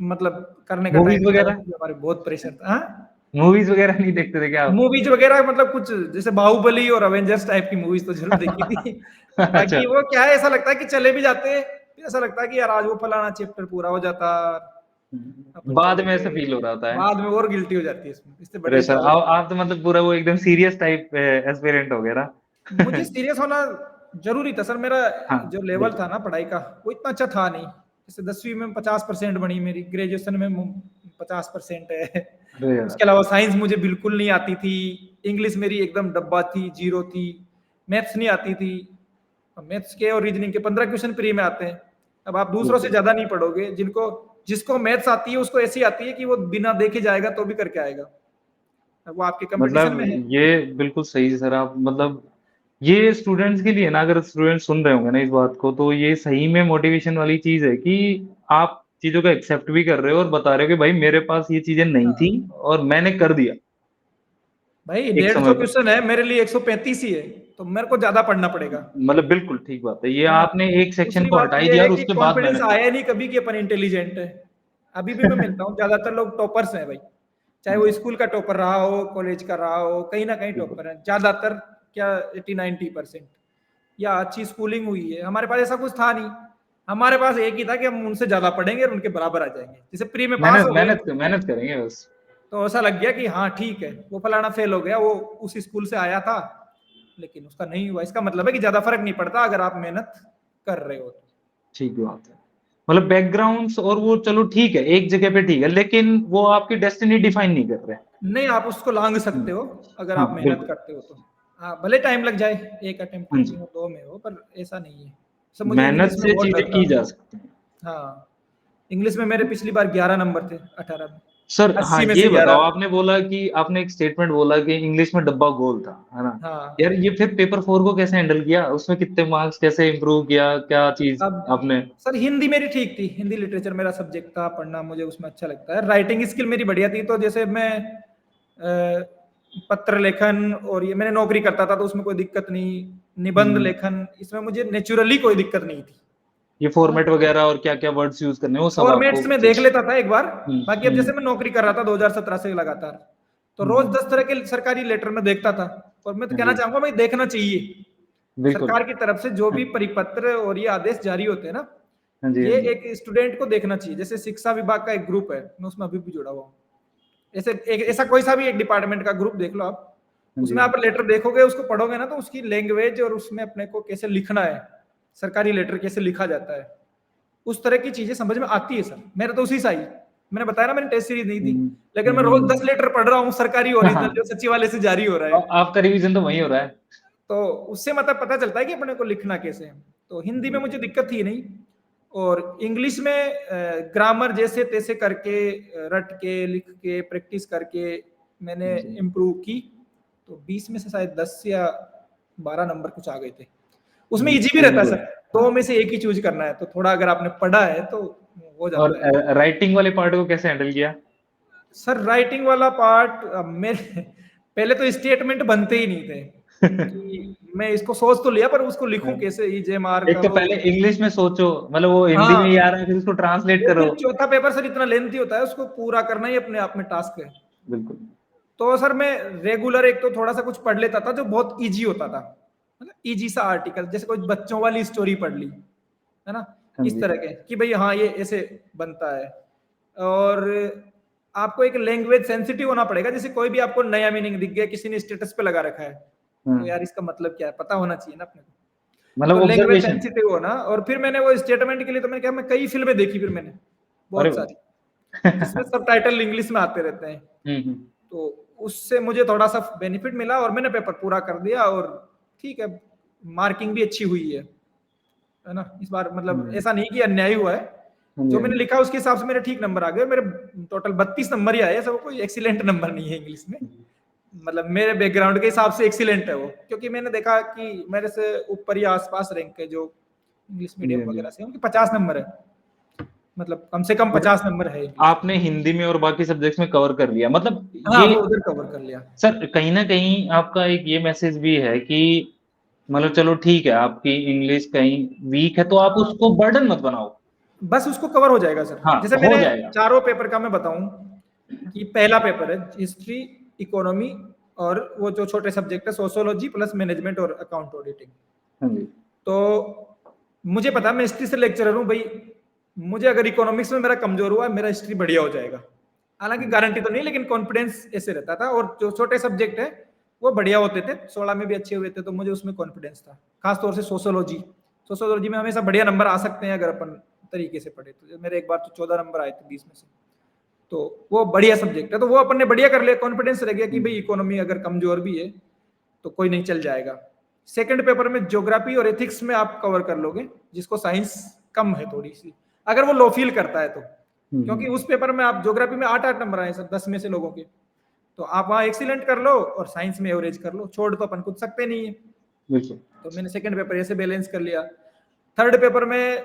S2: मतलब करने का
S1: मूवीज
S2: टाइम था,
S1: वगैरह,
S2: हमारे बहुत प्रेशर था। हाँ?
S1: मूवीज वगैरह नहीं देखते थे क्या आप?
S2: मूवीज वगैरह मतलब कुछ जैसे बाहुबली और अवेंजर्स टाइप की मूवीज तो जरूर देखी थी।
S1: अच्छा।
S2: बाकी वो क्या है, ऐसा लगता है कि चले भी जाते हैं, फिर ऐसा लगता है कि यार आज वो फलाना चैप्टर पूरा हो जाता, अपन
S1: बाद
S2: चले
S1: में ऐसा
S2: गए,
S1: फील हो रहा होता है।
S2: बाद में और गिल्टी हो जाती है इसमें, इससे बढ़िया
S1: प्रेशर,
S2: चले जाते।
S1: आप तो मतलब पूरा वो एकदम सीरियस टाइप एस्पिरेंट हो गया ना।
S2: मुझे सीरियस होना जरूरी था सर, मेरा
S1: हाँ
S2: जो लेवल
S1: बिल्कुल।
S2: था ना पढ़ाई का वो इतना अच्छा था नहीं। जैसे 10वीं में 50% बनी मेरी, ग्रेजुएशन में 50% है।
S1: अरे यार।
S2: उसके अलावा साइंस मुझे बिल्कुल नहीं आती थी, इंग्लिश मेरी एकदम डब्बा थी, जीरो थी, मैथ्स नहीं आती थी। मैथ्स के और रीजनिंग के 15 क्वेश्चन फ्री में आते हैं। अब आप दूसरों से
S1: बिल्कुल।
S2: ज्यादा नहीं पढ़ोगे, जिनको जिसको मैथ्स आती है उसको ऐसी आती है कि वो बिना देखे जाएगा तो भी करके आएगा, वो आपके कंपटीशन
S1: मतलब
S2: में है।
S1: ये बिल्कुल सही है सर, आप मतलब ये स्टूडेंट्स के लिए ना, अगर स्टूडेंट सुन रहे होंगे ना इस बात को, तो ये सही में मोटिवेशन वाली चीज है कि आप चीजों को एक्सेप्ट भी कर रहे हो और बता रहे हो कि भाई मेरे पास ये चीजें नहीं थी
S2: हाँ
S1: और मैंने कर दिया
S2: भाई,
S1: एक
S2: 150
S1: समय पर।
S2: क्वेश्चन है, मेरे लिए 135 ही है, तो मेरे को ज्यादा पढ़ना पड़ेगा,
S1: मतलब बिल्कुल ठीक बात है, ये
S2: है ना।
S1: आपने एक सेक्शन
S2: दूसरी
S1: को
S2: बात
S1: हटा ही
S2: ये
S1: दिया
S2: है
S1: और
S2: कि
S1: उसके बाद
S2: कॉन्फिडेंस
S1: मेहनत
S2: आया नहीं कभी कि अपन इंटेलिजेंट है। अभी भी मैं मिलता हूँ, ज्यादातर लोग टॉपर्स हैं भाई, चाहे वो
S1: करो।
S2: स्कूल का टॉपर रहा हो, कॉलेज का रहा हो, कहीं ना कहीं
S1: बिल्कुल।
S2: टॉपर है ज्यादातर। क्या 80-90% या अच्छी स्कूलिंग हुई है। हमारे पास ऐसा कुछ था नहीं, हमारे पास एक ही था कि हम उनसे ज्यादा पढ़ेंगे और उनके बराबर आ जाएंगे, जैसे प्री में पास
S1: मेहनत
S2: हो गए
S1: मेहनत मेहनत करेंगे बस।
S2: तो ऐसा लग गया कि हाँ ठीक है, वो फलाना फेल हो गया, वो उस स्कूल से आया था लेकिन उसका नहीं हुआ, इसका मतलब है कि ज्यादा फर्क नहीं पड़ता अगर आप मेहनत कर रहे हो तो।
S1: ठीक बात है। मतलब बैकग्राउंड्स और वो चलो ठीक है, एक जगह पे ठीक है, लेकिन वो आपकी डेस्टिनी डिफाइन नहीं कर रहे।
S2: नहीं, आप उसको लांग सकते
S1: हम्म,
S2: हो अगर
S1: हाँ
S2: आप मेहनत
S1: बिल्कुल।
S2: करते हो तो। हाँ भले टाइम लग जाए, एक अटेम्प्ट
S1: हाँ
S2: में
S1: जी।
S2: हो, दो में हो, पर ऐसा नहीं है। सब मुझे
S1: मेहनत
S2: इंग्लिश में
S1: से
S2: बहुत
S1: चीजें
S2: डर था।
S1: की जा सकती हैं।
S2: हाँ, इंग्लिश में मेरे पिछली बार 11 नंबर थे 18 में,
S1: सर हाँ
S2: 80 में
S1: ये
S2: से
S1: बताओ,
S2: 11।
S1: आपने बोला कि आपने एक स्टेटमेंट बोला कि इंग्लिश में डब्बा गोल था, है ना? यार
S2: हाँ,
S1: ये फिर पेपर 4 को कैसे हैंडल किया, उसमें कितने मार्क्स, कैसे इंप्रूव किया, क्या चीज
S2: अब
S1: आपने?
S2: सर हिंदी मेरी ठीक थी, हिंदी लिटरेचर मेरा सब्जेक्ट था, पढ़ना मुझे उसमें अच्छा लगता है। राइटिंग स्किल मेरी बढ़िया थी, तो जैसे मैं पत्र लेखन और ये मैंने नौकरी करता था तो उसमें कोई दिक्कत नहीं, निबंध
S1: हम्म,
S2: लेखन इसमें मुझे नेचुरली कोई दिक्कत नहीं थी,
S1: ये
S2: है ना।
S1: फॉर्मेट वगैरह और क्या क्या वर्ड्स यूज करने हैं, वो सब आपको
S2: फॉर्मेट्स में देख लेता था एक बार। बाकी अब
S1: हम्म
S2: जैसे मैं नौकरी कर रहा था 2017 से लगातार, तो रोज
S1: हम्म,
S2: 10 तरह के सरकारी लेटर में देखता था। और मैं तो
S1: हाँ
S2: कहना
S1: जी
S2: चाहूंगा भाई, देखना चाहिए।
S1: बिल्कुल।
S2: सरकार की तरफ से जो
S1: हाँ
S2: भी परिपत्र और ये आदेश जारी होते हैं ना,
S1: हाँ जी हाँ
S2: ये
S1: जी
S2: एक स्टूडेंट को देखना चाहिए। जैसे शिक्षा विभाग का एक ग्रुप है, मैं उसमें अभी भी जुड़ा हुआ हूँ। ऐसे एक ऐसा कोई सा भी एक डिपार्टमेंट का ग्रुप देख लो आप,
S1: हाँ जी
S2: उसमें
S1: हाँ
S2: आप लेटर देखोगे, उसको पढ़ोगे ना, तो उसकी लैंग्वेज और उसमें अपने को कैसे लिखना है, सरकारी लेटर कैसे लिखा जाता है, उस तरह की चीजें समझ में आती है सर। मेरा तो उसी सा ही, मैंने बताया ना मैंने टेस्ट सीरीज नहीं दी,
S1: हम्म
S2: लेकिन मैं रोज 10
S1: हम्म।
S2: लेटर पढ़ रहा हूँ सरकारी ओरिजिनल जो सचिवालय से जारी हो रहा है।
S1: आपका रिवीजन तो वही हो रहा है।
S2: तो उससे मतलब पता चलता है कि अपने को लिखना कैसे है। तो हिंदी में मुझे दिक्कत थी नहीं, और इंग्लिश में ग्रामर जैसे तैसे करके, रट के लिख के प्रैक्टिस करके मैंने
S1: हाँ जी
S2: इम्प्रूव की। तो 20 में से शायद 10 या 12 नंबर कुछ आ गए थे। उसमें इजी भी
S1: वेरी
S2: रहता है
S1: गुड।
S2: सर, दो में से एक ही चूज करना है, तो थोड़ा अगर आपने पढ़ा है तो हो
S1: और
S2: जाता है।
S1: राइटिंग वाले पार्ट को कैसे हैंडल किया?
S2: सर राइटिंग वाला पार्ट मेरे पहले तो स्टेटमेंट बनते ही नहीं थे कि मैं इसको सोच तो लिया पर उसको लिखूं कैसे, ई जे मार
S1: एक तो
S2: करो।
S1: पहले इंग्लिश में सोचो, मतलब वो हिंदी में ही आ
S2: हाँ,
S1: रहा है, फिर उसको ट्रांसलेट
S2: वो
S1: करो।
S2: फिर चौथा पेपर सर इतना लेंथी होता है, उसको पूरा करना ही अपने आप में टास्क है।
S1: बिल्कुल।
S2: तो सर मैं रेगुलर एक तो थोड़ा सा कुछ पढ़ लेता था जो बहुत इजी होता था, मतलब इजी सा आर्टिकल, जैसे कोई बच्चों वाली स्टोरी पढ़ ली, है ना,
S1: हाँ
S2: इस
S1: जी।
S2: तरह के कि भाई हाँ ये ऐसे बनता है। और आपको एक लैंग्वेज सेंसिटिव होना पड़ेगा, जैसे कोई भी आपको नया मीनिंग दिख गया, किसी ने स्टेटस पे लगा रखा है, तो यार
S1: हाँ
S2: इसका मतलब क्या है पता होना चाहिए ना अपने को।
S1: मतलब
S2: तो लैंग्वेज
S1: ऑब्जर्वेशन।
S2: सेंसिटिव हो ना। और फिर मैंने वो स्टेटमेंट के लिए तो मैंने कहा, मैं कई फिल्में देखी फिर मैंने,
S1: अरे
S2: बहुत
S1: वाह।
S2: सारी, जिसमें सब टाइटल इंग्लिश में आते रहते हैं।
S1: हम्म।
S2: तो उससे मुझे थोड़ा सा बेनिफिट मिला और मैंने पेपर पूरा कर दिया, और ठीक है, मार्किंग भी अच्छी हुई है ना इस बार। मतलब
S1: हम्म,
S2: ऐसा नहीं कि अन्याय हुआ है,
S1: हाँ जी
S2: जो
S1: हाँ
S2: मैंने
S1: जी।
S2: लिखा उसके हिसाब से मेरे ठीक नंबर आ गए। मेरे टोटल 32 नंबर ही आए, सब कोई एक्सीलेंट नंबर नहीं है इंग्लिश में। मतलब मेरे बैकग्राउंड के हिसाब से एक्सीलेंट है वो, क्योंकि मैंने देखा कि मेरे से ऊपर या आसपास रैंक के जो इंग्लिश
S1: हाँ जी
S2: मीडियम
S1: हाँ जी।
S2: वगैरह से उनके 50 नंबर है, मतलब कम से कम
S1: और
S2: 50 नंबर है इंग्लिश में।
S1: आपने हिंदी में और बाकी सब्जेक्ट्स में कवर कर लिया, मतलब
S2: हाँ,
S1: ये
S2: वो उधर कवर कर लिया।
S1: सर कहीं ना कहीं आपका एक ये मैसेज भी है कि मतलब चलो ठीक है, आपकी इंग्लिश कहीं वीक है तो आप
S2: हाँ,
S1: उसको बर्डन मत बनाओ।
S2: बस उसको कवर हो जाएगा सर।
S1: हाँ,
S2: जैसे
S1: हो
S2: मेरे
S1: जाएगा।
S2: चारों पेपर का मैं बताऊं कि पहला पेपर है हिस्ट्री, इकोनॉमी और वो जो छोटे सब्जेक्ट है सोशियोलॉजी प्लस मैनेजमेंट और अकाउंट ऑडिटिंग।
S1: हाँ जी।
S2: तो मुझे पता मैं हिस्ट्री से लेक्चरर हूँ भाई, मुझे अगर इकोनॉमिक्स में मेरा कमजोर हुआ मेरा हिस्ट्री बढ़िया हो जाएगा। हालांकि गारंटी तो नहीं, लेकिन कॉन्फिडेंस ऐसे रहता था। और जो छोटे सब्जेक्ट है वो बढ़िया होते थे, 16 में भी अच्छे हुए थे, तो मुझे उसमें कॉन्फिडेंस था। खासतौर से सोशियोलॉजी, सोशियोलॉजी में हमेशा बढ़िया नंबर आ सकते हैं अगर अपन तरीके से पढ़े। तो मेरे एक बार तो 14 नंबर आए थे 20 में से, तो वो बढ़िया सब्जेक्ट है, तो वो अपन ने बढ़िया कर लिया। कॉन्फिडेंस रह गया कि भाई इकोनॉमी अगर कमजोर भी है तो कोई नहीं, चल जाएगा। सेकंड पेपर में ज्योग्राफी और एथिक्स में आप कवर कर लोगे, जिसको साइंस कम है थोड़ी सी, अगर वो लो फील करता है तो। क्योंकि उस पेपर में आप ज्योग्राफी में 8-8 नंबर आए सर 10 में से लोगों के, तो आप वहां एक्सीलेंट कर लो और साइंस में एवरेज कर लो, छोड़ तो अपन कुछ सकते नहीं है।
S1: बिल्कुल।
S2: तो मैंने सेकंड पेपर ऐसे बैलेंस कर लिया। थर्ड पेपर में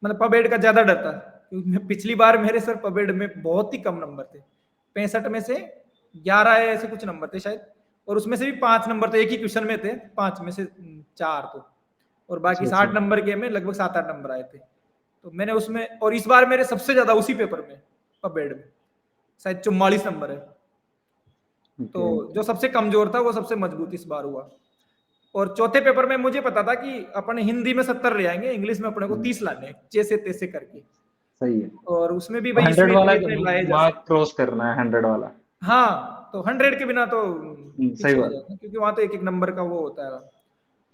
S2: मतलब पबेड का ज्यादा डर था, क्योंकि पिछली बार मेरे सर पबेड में बहुत ही कम नंबर थे, 65 में से 11 ऐसे कुछ नंबर थे शायद, और उसमें से भी 5 नंबर तो एक ही क्वेश्चन में थे, 5 में से 4 तो, और बाकी
S1: अच्छा,
S2: 60
S1: अच्छा।
S2: नंबर के में लगभग 7-8 नंबर आए थे। तो मैंने उसमें, और इस बार मेरे सबसे ज्यादा उसी पेपर में पबेड में शायद 44 नंबर है। तो
S1: ओके।
S2: जो सबसे कमजोर था वो सबसे मजबूत इस बार हुआ। और चौथे पेपर में मुझे पता था कि अपन हिंदी में 70 ले आएंगे, इंग्लिश में अपने को 30 लाने हैं, जैसे तैसे करके।
S1: सही है।
S2: और उसमें भी भाई
S1: 100
S2: इसमें
S1: वाला
S2: इतने इतने लाए जा
S1: मार्क
S2: सकते।
S1: क्रॉस करना है, 100 वाला।
S2: हाँ, तो 100 के बिना तो
S1: सही
S2: पीछे रह
S1: बात।
S2: जाएगा, क्योंकि वहां तो एक एक नंबर का वो होता है।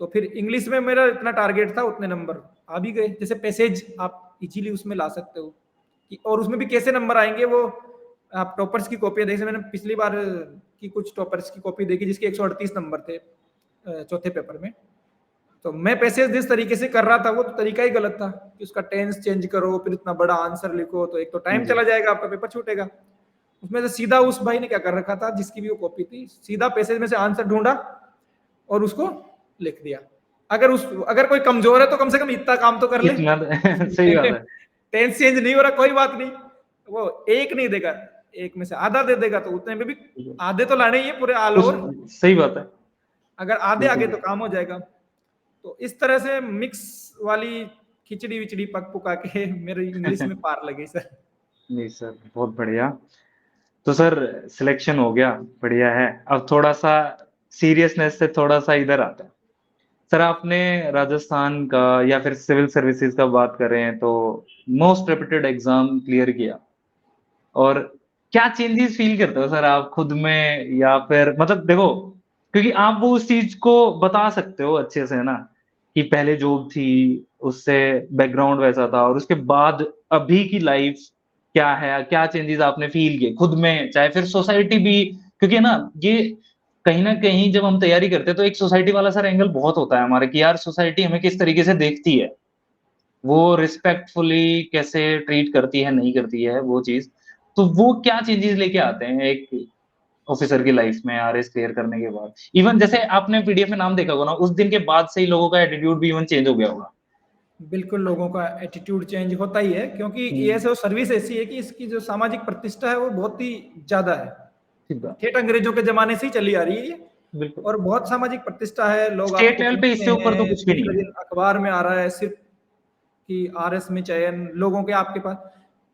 S2: तो फिर इंग्लिश में मेरा इतना टारगेट था, उतने नंबर आ भी गए। जैसे पैसेज आप इजीली उसमें ला सकते हो, और उसमें भी कैसे नंबर आएंगे वो आप टॉपर्स की कॉपी देखिए। मैंने पिछली बार की कुछ टॉपर्स की कॉपी देखी जिसके 138 नंबर थे चौथे पेपर में। तो मैं पैसेज जिस तरीके से कर रहा था वो तो तरीका ही गलत था, कि उसका टेंस चेंज करो फिर इतना बड़ा आंसर लिखो, तो एक तो टाइम
S1: जी।
S2: चला जाएगा, आपका पेपर छूटेगा। उसमें से सीधा उस भाई ने क्या कर रखा था जिसकी भी वो कॉपी थी, सीधा पैसेज में से आंसर ढूंढा और उसको लिख दिया। अगर कोई कमजोर है तो कम से कम इतना काम तो कर ले।
S1: इतना सही बात है।
S2: टेंस चेंज नहीं हो रहा कोई बात नहीं, वो एक नहीं देगा, एक में से आधा दे देगा, तो उतने में भी आधे तो लाने ही है पूरे ऑल
S1: कुछ
S2: ओवर।
S1: सही बात है।
S2: अगर आधे आगे
S1: बिल्कुल।
S2: तो काम हो जाएगा। तो इस तरह से मिक्स वाली खिचड़ी विचड़ी पक पुका के मेरे इंग्लिश में पार लगे सर।
S1: नहीं सर, बहुत बढ़िया। तो सर सिलेक्शन हो गया, बढ़िया है। अब थोड़ा-सा सीरियसनेस से थोड़ा-सा इधर आते हैं। सर आपने राजस्थान का या फिर सिविल सर्विसेज का बात करें तो मोस्ट रेप्यूटेड एग्ज़ाम क्लियर किया, और क्या चेंजेस फ़ील करते हो सर आप खुद में, या फिर मतलब देखो, क्योंकि आप वो उस चीज़ को बता सकते हो अच्छे से ना, कि पहले जॉब थी, उससे बैकग्राउंड वैसा था और उसके बाद अभी की लाइफ़ क्या है? क्या चेंजेस आपने फ़ील किए खुद में, चाहे फिर सोसाइटी भी, क्योंकि है ना, ये कहीं न कहीं जब हम तैयारी करते हैं तो एक सोसाइटी वाला सर एंगल बहुत होता है हमारे, कि यार सोसाइटी हमें किस तरीके से देखती है। वो रिस्पेक्टफुली कैसे ट्रीट करती है, नहीं करती है वो चीज़। तो वो क्या चेंजेज़ लेके आते हैं एक ऑफ़िसर की लाइफ़ में आरएस क्लियर करने के बाद? इवन जैसे आपने पीडीएफ में नाम देखा होगा ना, उस दिन के बाद से ही लोगों का एटीट्यूड भी इवन चेंज हो गया होगा।
S2: बिल्कुल लोगों का एटीट्यूड चेंज होता ही है, क्योंकि ये
S1: हुँ।
S2: जो सर्विस ऐसी है कि इसकी जो सामाजिक प्रतिष्ठा है वो बहुत ही ज्यादा है।
S1: ठीक बात।
S2: ठेठ अंग्रेजों के जमाने से ही चली आ रही है ये,
S1: बिल्कुल।
S2: और बहुत सामाजिक प्रतिष्ठा है। लोग
S1: स्टेट
S2: आपको
S1: लेवल पे
S2: पूछते
S1: इससे ऊपर तो
S2: हैं,
S1: कुछ भी नहीं
S2: दूसरे
S1: है।
S2: दिन अखबार में आ रहा है सिर्फ कि आरएस में चयन लोगों के आपके पास।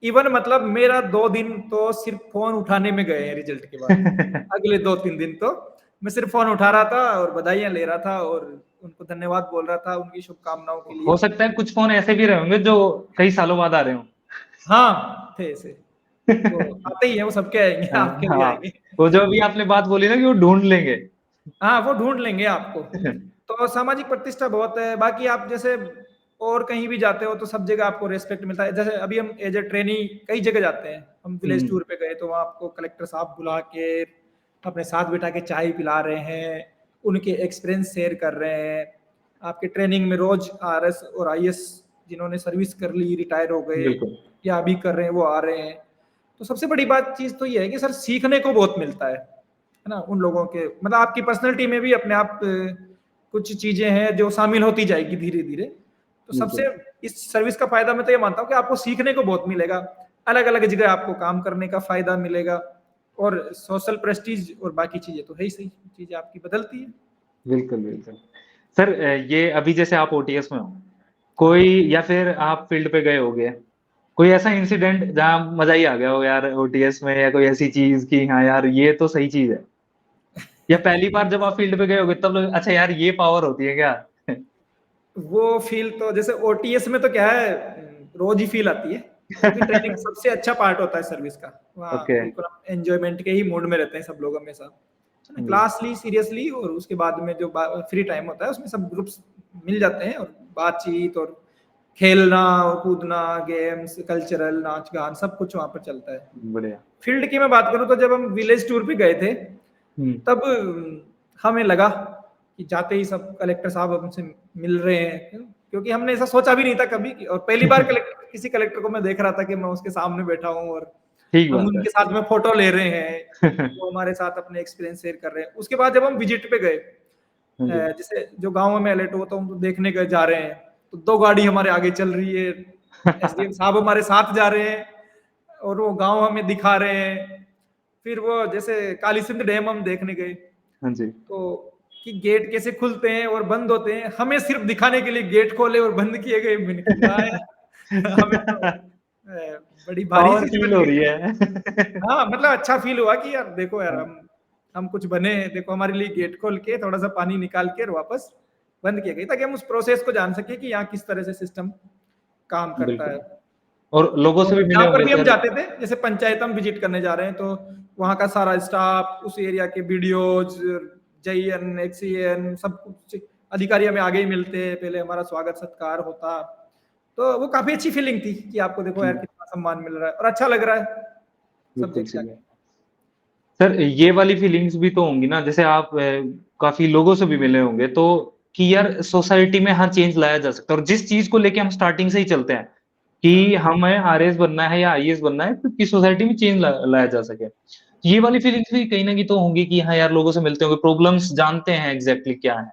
S2: इवन मतलब मेरा 2 दिन तो सिर्फ फोन उठाने में गए हैं रिजल्ट के बाद। अगले 2-3 दिन तो मैं सिर्फ फोन उठा रहा था और बधाइयां ले रहा था और उनको धन्यवाद बोल रहा था उनकी शुभकामनाओं के
S1: हो
S2: लिए।
S1: सकता है कुछ फ़ोन ऐसे भी रहे होंगे जो कई सालों बाद आ रहे हों।
S2: हाँ, थे ऐसे। वो आते ही है, वो सबके आएँगे, आपके भी
S1: हाँ,
S2: आएँगे।
S1: वो जो अभी आपने बात बोली ना कि वो ढूँढ लेंगे।
S2: हाँ, वो ढूँढ लेंगे आपको। तो सामाजिक प्रतिष्ठा बहुत है। बाकी आप जैसे और कहीं भी जाते हो तो सब जगह आपको रिस्पेक्ट मिलता है। जैसे अभी हम एज़ अ ट्रेनी कई जगह जाते हैं। हम विलेज
S1: हुँ,
S2: टूर पे गए तो वहाँ आपको कलेक्टर साहब बुला के अपने साथ बिठा के चाय पिला रहे हैं, उनके एक्सपीरियंस शेयर कर रहे हैं। आपके ट्रेनिंग में रोज़ आरएस और आईएएस जिन्होंने सर्विस कर ली, रिटायर हो गए
S1: बिल्कुल।
S2: या अभी कर रहे हैं, वो आ रहे हैं। तो सबसे बड़ी बात चीज़ तो ये है कि सर सीखने को बहुत मिलता है ना? उन लोगों के मतलब आपकी पर्सनैलिटी में भी अपने आप कुछ चीज़ें हैं जो शामिल होती जाएगी धीरे-धीरे। तो सबसे
S1: बिल्कुल।
S2: इस सर्विस का फ़ायदा मैं तो ये मानता हूँ कि आपको सीखने को बहुत मिलेगा। अलग-अलग जगह आपको काम करने का फ़ायदा मिलेगा, और सोशल प्रेस्टीज और बाकी चीज़ें तो है ही सही, चीज़ें आपकी बदलती हैं।
S1: बिल्कुल, बिल्कुल। सर ये अभी जैसे आप ओटीएस में हो, कोई या फिर आप फील्ड पे गए होगे, कोई ऐसा इंसिडेंट जहाँ मजा ही आ गया हो यार ओटीएस में, या कोई ऐसी चीज कि हाँ यार ये तो सही चीज है, या पहली बार जब आप फील्ड पे गए होगे तब अच्छा यार ये पावर होती है क्या?
S2: वो फील तो जैसे ओटीएस में तो क्या है, रोज ही फील आती है, क्योंकि ट्रेनिंग सबसे अच्छा पार्ट होता है सर्विस का। वहाँ
S1: ओके।
S2: बिल्कुल हम एंजॉयमेंट के ही मूड में रहते हैं सब लोग हमेशा, है ना।
S1: जी।
S2: क्लास ली सीरियसली, और उसके बाद में जो फ्री टाइम होता है उसमें सब ग्रुप्स मिल जाते हैं, और बातचीत और खेलना और कूदना, गेम्स, कल्चरल, नाच गान, सब कुछ वहाँ पर चलता है।
S1: बढ़िया।
S2: फील्ड की मैं बात करूँ तो जब हम विलेज टूर पे गए थे,
S1: हम्म।
S2: तब हमें लगा कि जाते ही सब कलेक्टर साहब हमसे मिल रहे हैं, क्योंकि हमने ऐसा सोचा भी नहीं था कभी और पहली बार किसी कलेक्टर को मैं देख रहा था कि मैं उसके सामने बैठा हूँ और
S1: ठीक
S2: हम
S1: बात है।
S2: उनके साथ में फोटो ले रहे हैं, वो हमारे साथ अपने एक्सपीरियंस शेयर कर रहे हैं। उसके बाद जब हम विजिट पे गए,
S1: हाँ जी।
S2: जैसे जो गाँव में अलर्ट होता हम तो देखने गए जा रहे हैं, तो 2 गाड़ी हमारे आगे चल रही है, एसडीएम साहब हमारे साथ जा रहे हैं और वो गाँव हमें दिखा रहे हैं। फिर वो जैसे काली सिंध डैम हम देखने गए,
S1: हाँ जी।
S2: तो कि गेट कैसे खुलते हैं और बंद होते हैं, हमें सिर्फ दिखाने के लिए गेट खोले और बंद किए गए। मैंने कहा वाह यार, हमें तो बड़ी भारी
S1: पावर
S2: चीज
S1: फील
S2: लग
S1: हो
S2: गई।
S1: रही है।
S2: हाँ, मतलब अच्छा फील हुआ कि यार देखो यार, हम कुछ बने हैं, देखो हमारे लिए गेट खोल के थोड़ा सा पानी निकाल के और वापस बंद किया गया, ताकि हम उस प्रोसेस को जान सके कि यहाँ किस तरह से सिस्टम काम करता है।
S1: बिल्कुल। और लोगों से
S2: और
S1: भी मिले
S2: जहाँ पर
S1: होंगे
S2: भी हम
S1: सर।
S2: जाते थे, जैसे पंचायत हम विजिट करने जा रहे हैं, तो वहाँ का सारा स्टाफ, उस एरिया के बीडीओज, जेईएन, एक्सीएन, सब कुछ अधिकारी हमें आगे ही मिलते हैं, पहले हमारा स्वागत सत्कार होता। तो वो काफी अच्छी फीलिंग थी कि आपको देखो यार कितना सम्मान मिल रहा है और अच्छा लग रहा है सब
S1: बिल्कुल
S2: जगह
S1: सही है।
S2: जाके।
S1: सर ये वाली फीलिंग्स भी तो होंगी ना, जैसे आप काफी लोगों से भी मिले होंगे तो, कि यार सोसाइटी में हाँ चेंज लाया जा सकता है, और जिस चीज को लेके हम स्टार्टिंग से ही चलते हैं कि
S2: हाँ
S1: हमें आरएस बनना है या आईएएस बनना है, तो कि सोसाइटी में चेंज लाया जा सके। ये वाली फीलिंग्स भी कहीं ना कहीं तो होंगी कि हाँ यार लोगों से मिलते होंगे, प्रॉब्लम्स जानते हैं एग्जैक्टली क्या है।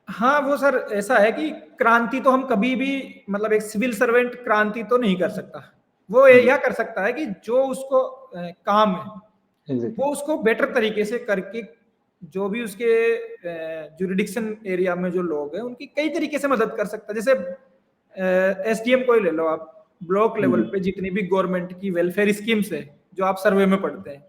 S2: हाँ, वो सर ऐसा है कि क्रांति तो हम कभी भी, मतलब एक सिविल सर्वेंट क्रांति तो नहीं कर सकता। वो
S1: जी।
S2: यह कर सकता है कि जो उसको काम है
S1: एग्जैक्टली।
S2: वो उसको बेटर तरीके से करके, जो भी उसके जुरिडिक्शन एरिया में जो लोग हैं उनकी कई तरीके से मदद कर सकता है। जैसे एसडीएम को ही ले लो आप, ब्लॉक लेवल पे जितनी भी गवर्नमेंट की वेलफेयर स्कीम्स है जो आप सर्वे में पढ़ते हैं,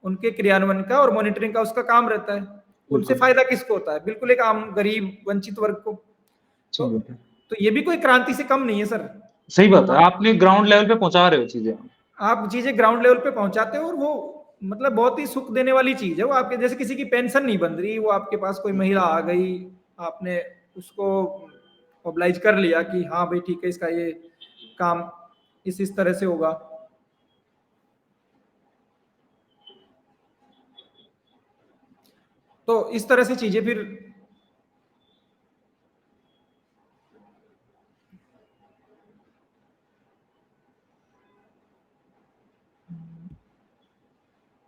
S2: उनके क्रियान्वयन का और मॉनिटरिंग का उसका काम रहता है। उनसे
S1: बिल्कुल
S2: फायदा किसको होता है? बिल्कुल एक आम गरीब वंचित वर्ग को। तो
S1: सही बात है।
S2: तो ये भी कोई क्रांति से कम नहीं है सर।
S1: सही बात है,
S2: आप
S1: आपने ग्राउंड लेवल पे पहुंचा रहे हो चीजें।
S2: आप चीजें ग्राउंड लेवल पे पहुंचाते हो और वो मतलब बहुत ही सुख देने वाली चीज है। वो आपके जैसे किसी की पेंशन नहीं बन रही, वो आपके पास कोई महिला आ गई, आपने उसको ऑब्लाइज कर लिया कि हाँ भाई ठीक है, इसका ये काम इस तरह से होगा। तो इस तरह से चीजें फिर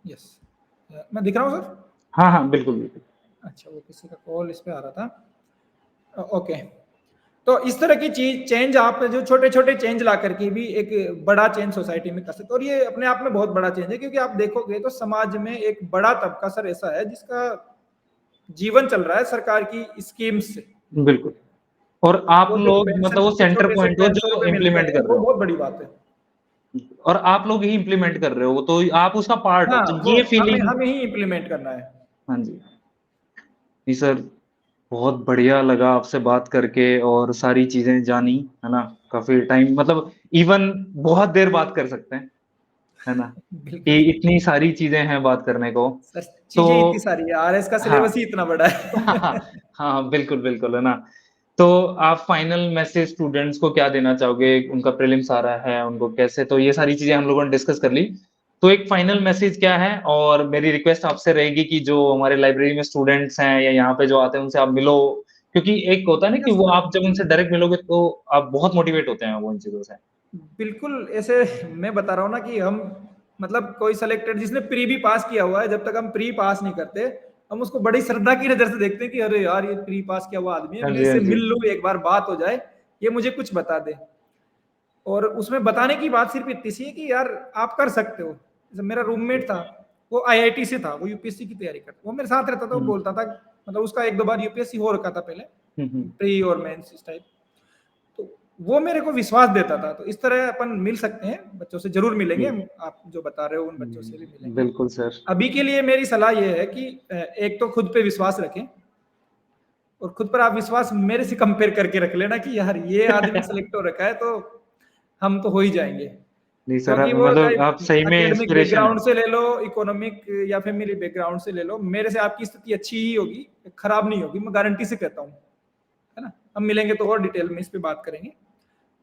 S2: यस, मैं दिख रहा हूँ सर?
S1: हाँ हाँ बिल्कुल बिल्कुल।
S2: अच्छा, वो किसी का कॉल इस पे आ रहा था। ओके। तो इस तरह की चीज चेंज, आप जो छोटे छोटे चेंज ला करके भी एक बड़ा चेंज सोसाइटी में कर सकते हो, और ये अपने आप में बहुत बड़ा चेंज है। क्योंकि आप देखोगे तो समाज में एक बड़ा तबका सर ऐसा है जिसका जीवन चल रहा है सरकार की स्कीम्स से।
S1: बिल्कुल। और आप
S2: वो जो
S1: लोग
S2: पेंशन,
S1: मतलब वो
S2: जो
S1: सेंटर
S2: छोटे से
S1: पॉइंट हो
S2: 500
S1: जो
S2: रुपए मिलते
S1: इम्प्लीमेंट
S2: हैं,
S1: कर रहे
S2: वो
S1: हो,
S2: बहुत बड़ी बात है।
S1: और आप लोग ही इम्प्लीमेंट कर रहे हो, तो आप उसका पार्ट हो,
S2: हाँ,
S1: तो
S2: वो
S1: ये
S2: हमें
S1: फीलिंग।
S2: हमें ही इम्प्लीमेंट करना है।
S1: हाँ जी। जी सर, बहुत बढ़िया लगा आपसे बात करके और सारी चीजें जानी, है ना। काफी टाइम मतलब इवन बहुत देर बात कर सकते हैं, है ना, कि
S2: बिल्कुल
S1: इतनी सारी चीजें हैं बात करने को।
S2: सर,
S1: तो
S2: चीजें इतनी सारी है, आरएस का
S1: हाँ।
S2: सिलेबस ही इतना बड़ा है।
S1: हाँ हाँ बिल्कुल बिल्कुल, है ना। तो आप फाइनल मैसेज स्टूडेंट्स को क्या देना चाहोगे? उनका प्रीलिम्स आ रहा है, उनको कैसे, तो ये सारी चीजें हम लोगों ने डिस्कस कर ली। तो एक फाइनल मैसेज क्या है? और मेरी रिक्वेस्ट आपसे रहेगी कि जो हमारे लाइब्रेरी में स्टूडेंट्स हैं या यहाँ पे जो आते हैं उनसे आप मिलो, क्योंकि एक होता है ना कि
S2: यस
S1: वो
S2: सर,
S1: आप जब उनसे डायरेक्ट मिलोगे तो आप बहुत मोटिवेट होते हैं वो इन चीजों से।
S2: बिल्कुल। ऐसे मैं बता रहा हूँ ना कि हम, मतलब कोई सेलेक्टेड जिसने प्री भी पास किया हुआ है, जब तक हम प्री पास नहीं करते, हम उसको बड़ी श्रद्धा की नजर से देखते हैं कि अरे यार ये प्री पास किया हुआ आदमी है,
S1: हाँ
S2: मैं
S1: जी हाँ
S2: इससे
S1: जी।
S2: मिल लूं, एक बार बात हो जाए, ये मुझे कुछ बता दे। और उसमें बताने की बात सिर्फ इतनी सी है कि यार आप कर सकते हो। जैसे मेरा रूममेट था, वो आईआईटी से था, वो यूपीएससी की तैयारी करता, वो मेरे साथ रहता था, वो
S1: हम्म
S2: बोलता था, मतलब उसका 1-2 बार यूपीएससी हो रखा था पहले,
S1: हम्म।
S2: प्री और मेंस इस टाइप। तो वो मेरे को विश्वास देता था। तो इस तरह अपन मिल सकते हैं, बच्चों से जरूर मिलेंगे, आप जो बता रहे हो उन बच्चों से भी मिलेंगे।
S1: बिल्कुल सर।
S2: अभी के लिए मेरी सलाह ये है कि एक तो खुद पे विश्वास रखें, और खुद पर आप विश्वास मेरे से कंपेयर करके रख लेना कि यार ये आदमी सेलेक्ट हो रखा है तो हम तो हो ही जाएंगे।
S1: नहीं सर,
S2: क्योंकि वो
S1: मतलब
S2: चाहे
S1: आप सही में
S2: एकेडमिक
S1: इंस्पिरेशन है।
S2: बैकग्राउंड से ले लो, इकोनॉमिक या फैमिली बैकग्राउंड से ले लो, मेरे से आपकी स्थिति अच्छी ही होगी, खराब नहीं होगी, मैं गारंटी से कहता हूँ, है ना। हम मिलेंगे तो और डिटेल में इस पे बात करेंगे।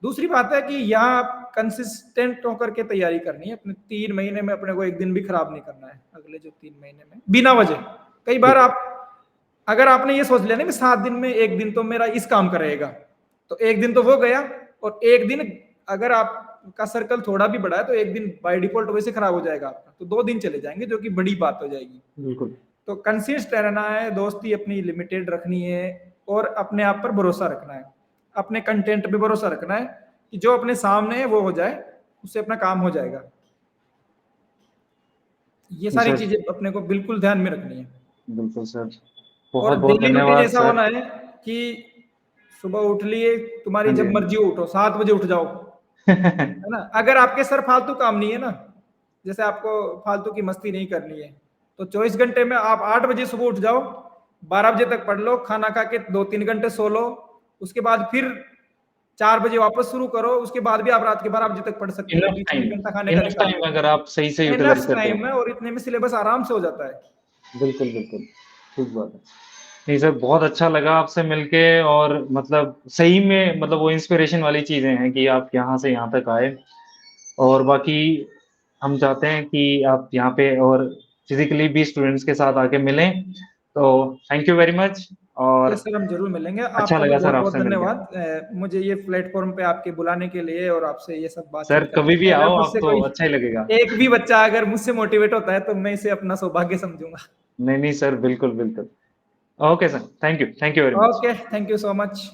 S2: दूसरी बात है कि यहाँ आप कंसिस्टेंट होकर के तैयारी करनी है। अपने 3 महीने में अपने को एक दिन भी खराब नहीं करना है, अगले जो 3 महीने में बिना वजह। कई बार आप अगर आपने ये सोच लिया ना कि 7 दिन में एक दिन तो मेरा इस काम का रहेगा, तो एक दिन तो वो गया, और एक दिन अगर आपका सर्कल थोड़ा भी बड़ा है तो एक दिन बाय डिफॉल्ट वैसे खराब हो जाएगा आपका, तो 2 दिन चले जाएंगे, जो कि बड़ी बात हो जाएगी।
S1: बिल्कुल।
S2: तो कंसिस्टेंट रहना है, दोस्ती अपनी लिमिटेड रखनी है, और अपने आप पर भरोसा रखना है, अपने कंटेंट पे भरोसा रखना है कि जो अपने सामने है वो हो जाए, उससे अपना काम हो जाएगा। ये सारी
S1: सर,
S2: चीजें अपने को बिल्कुल ध्यान में रखनी है।
S1: बिल्कुल सर,
S2: और
S1: बहुत बहुत
S2: डेली रूटीन
S1: धन्यवाद
S2: ऐसा
S1: सर।
S2: होना है कि सुबह उठ लिए, तुम्हारी
S1: हाँ जी,
S2: जब मर्जी उठो, 7 बजे उठ जाओ, है ना। अगर आपके सर फालतू काम नहीं है ना, जैसे आपको फालतू की मस्ती नहीं करनी है, तो 24 घंटे में आप 8 बजे सुबह उठ जाओ, 12 बजे तक पढ़ लो, खाना खा के 2-3 घंटे सो लो, उसके बाद फिर 4 बजे वापस शुरू करो, उसके बाद भी आप रात के 12 बजे तक पढ़ सकते हो,
S1: इनफ
S2: बीच में
S1: टाइम,
S2: 1 घंटा खाने का
S1: इनफ
S2: निकाल
S1: टाइम
S2: लो।
S1: अगर आप सही से यूटिलाइज
S2: एनफ
S1: करते हो।
S2: टाइम है, और इतने में सिलेबस आराम से हो जाता है।
S1: बिल्कुल, बिल्कुल, ठीक बात है। नहीं सर, बहुत अच्छा लगा आपसे मिलके, और मतलब सही में मतलब वो इंस्पिरेशन वाली चीज़ें हैं कि आप यहाँ से यहाँ तक आए, और बाकी हम चाहते हैं कि आप यहाँ पे और फिज़िकली भी स्टूडेंट्स के साथ आके मिलें। तो थैंक यू वेरी मच, और
S2: यस सर, हम जरूर मिलेंगे।
S1: अच्छा
S2: आपका भी
S1: लगा सर
S2: बहुत बहुत
S1: आपसे मिलके।
S2: धन्यवाद मुझे ये प्लेटफॉर्म पे आपके बुलाने के लिए और आपसे ये सब
S1: सर
S2: बातचीत
S1: कभी भी
S2: करने में। अगर
S1: आओ आप,
S2: मुझसे
S1: तो
S2: कोई
S1: अच्छा ही लगेगा।
S2: एक भी बच्चा अगर मुझसे मोटिवेट होता है तो मैं इसे अपना सौभाग्य समझूंगा।
S1: नहीं, नहीं सर, बिल्कुल, बिल्कुल। Okay sir, thank you very much.
S2: Okay, thank you so much.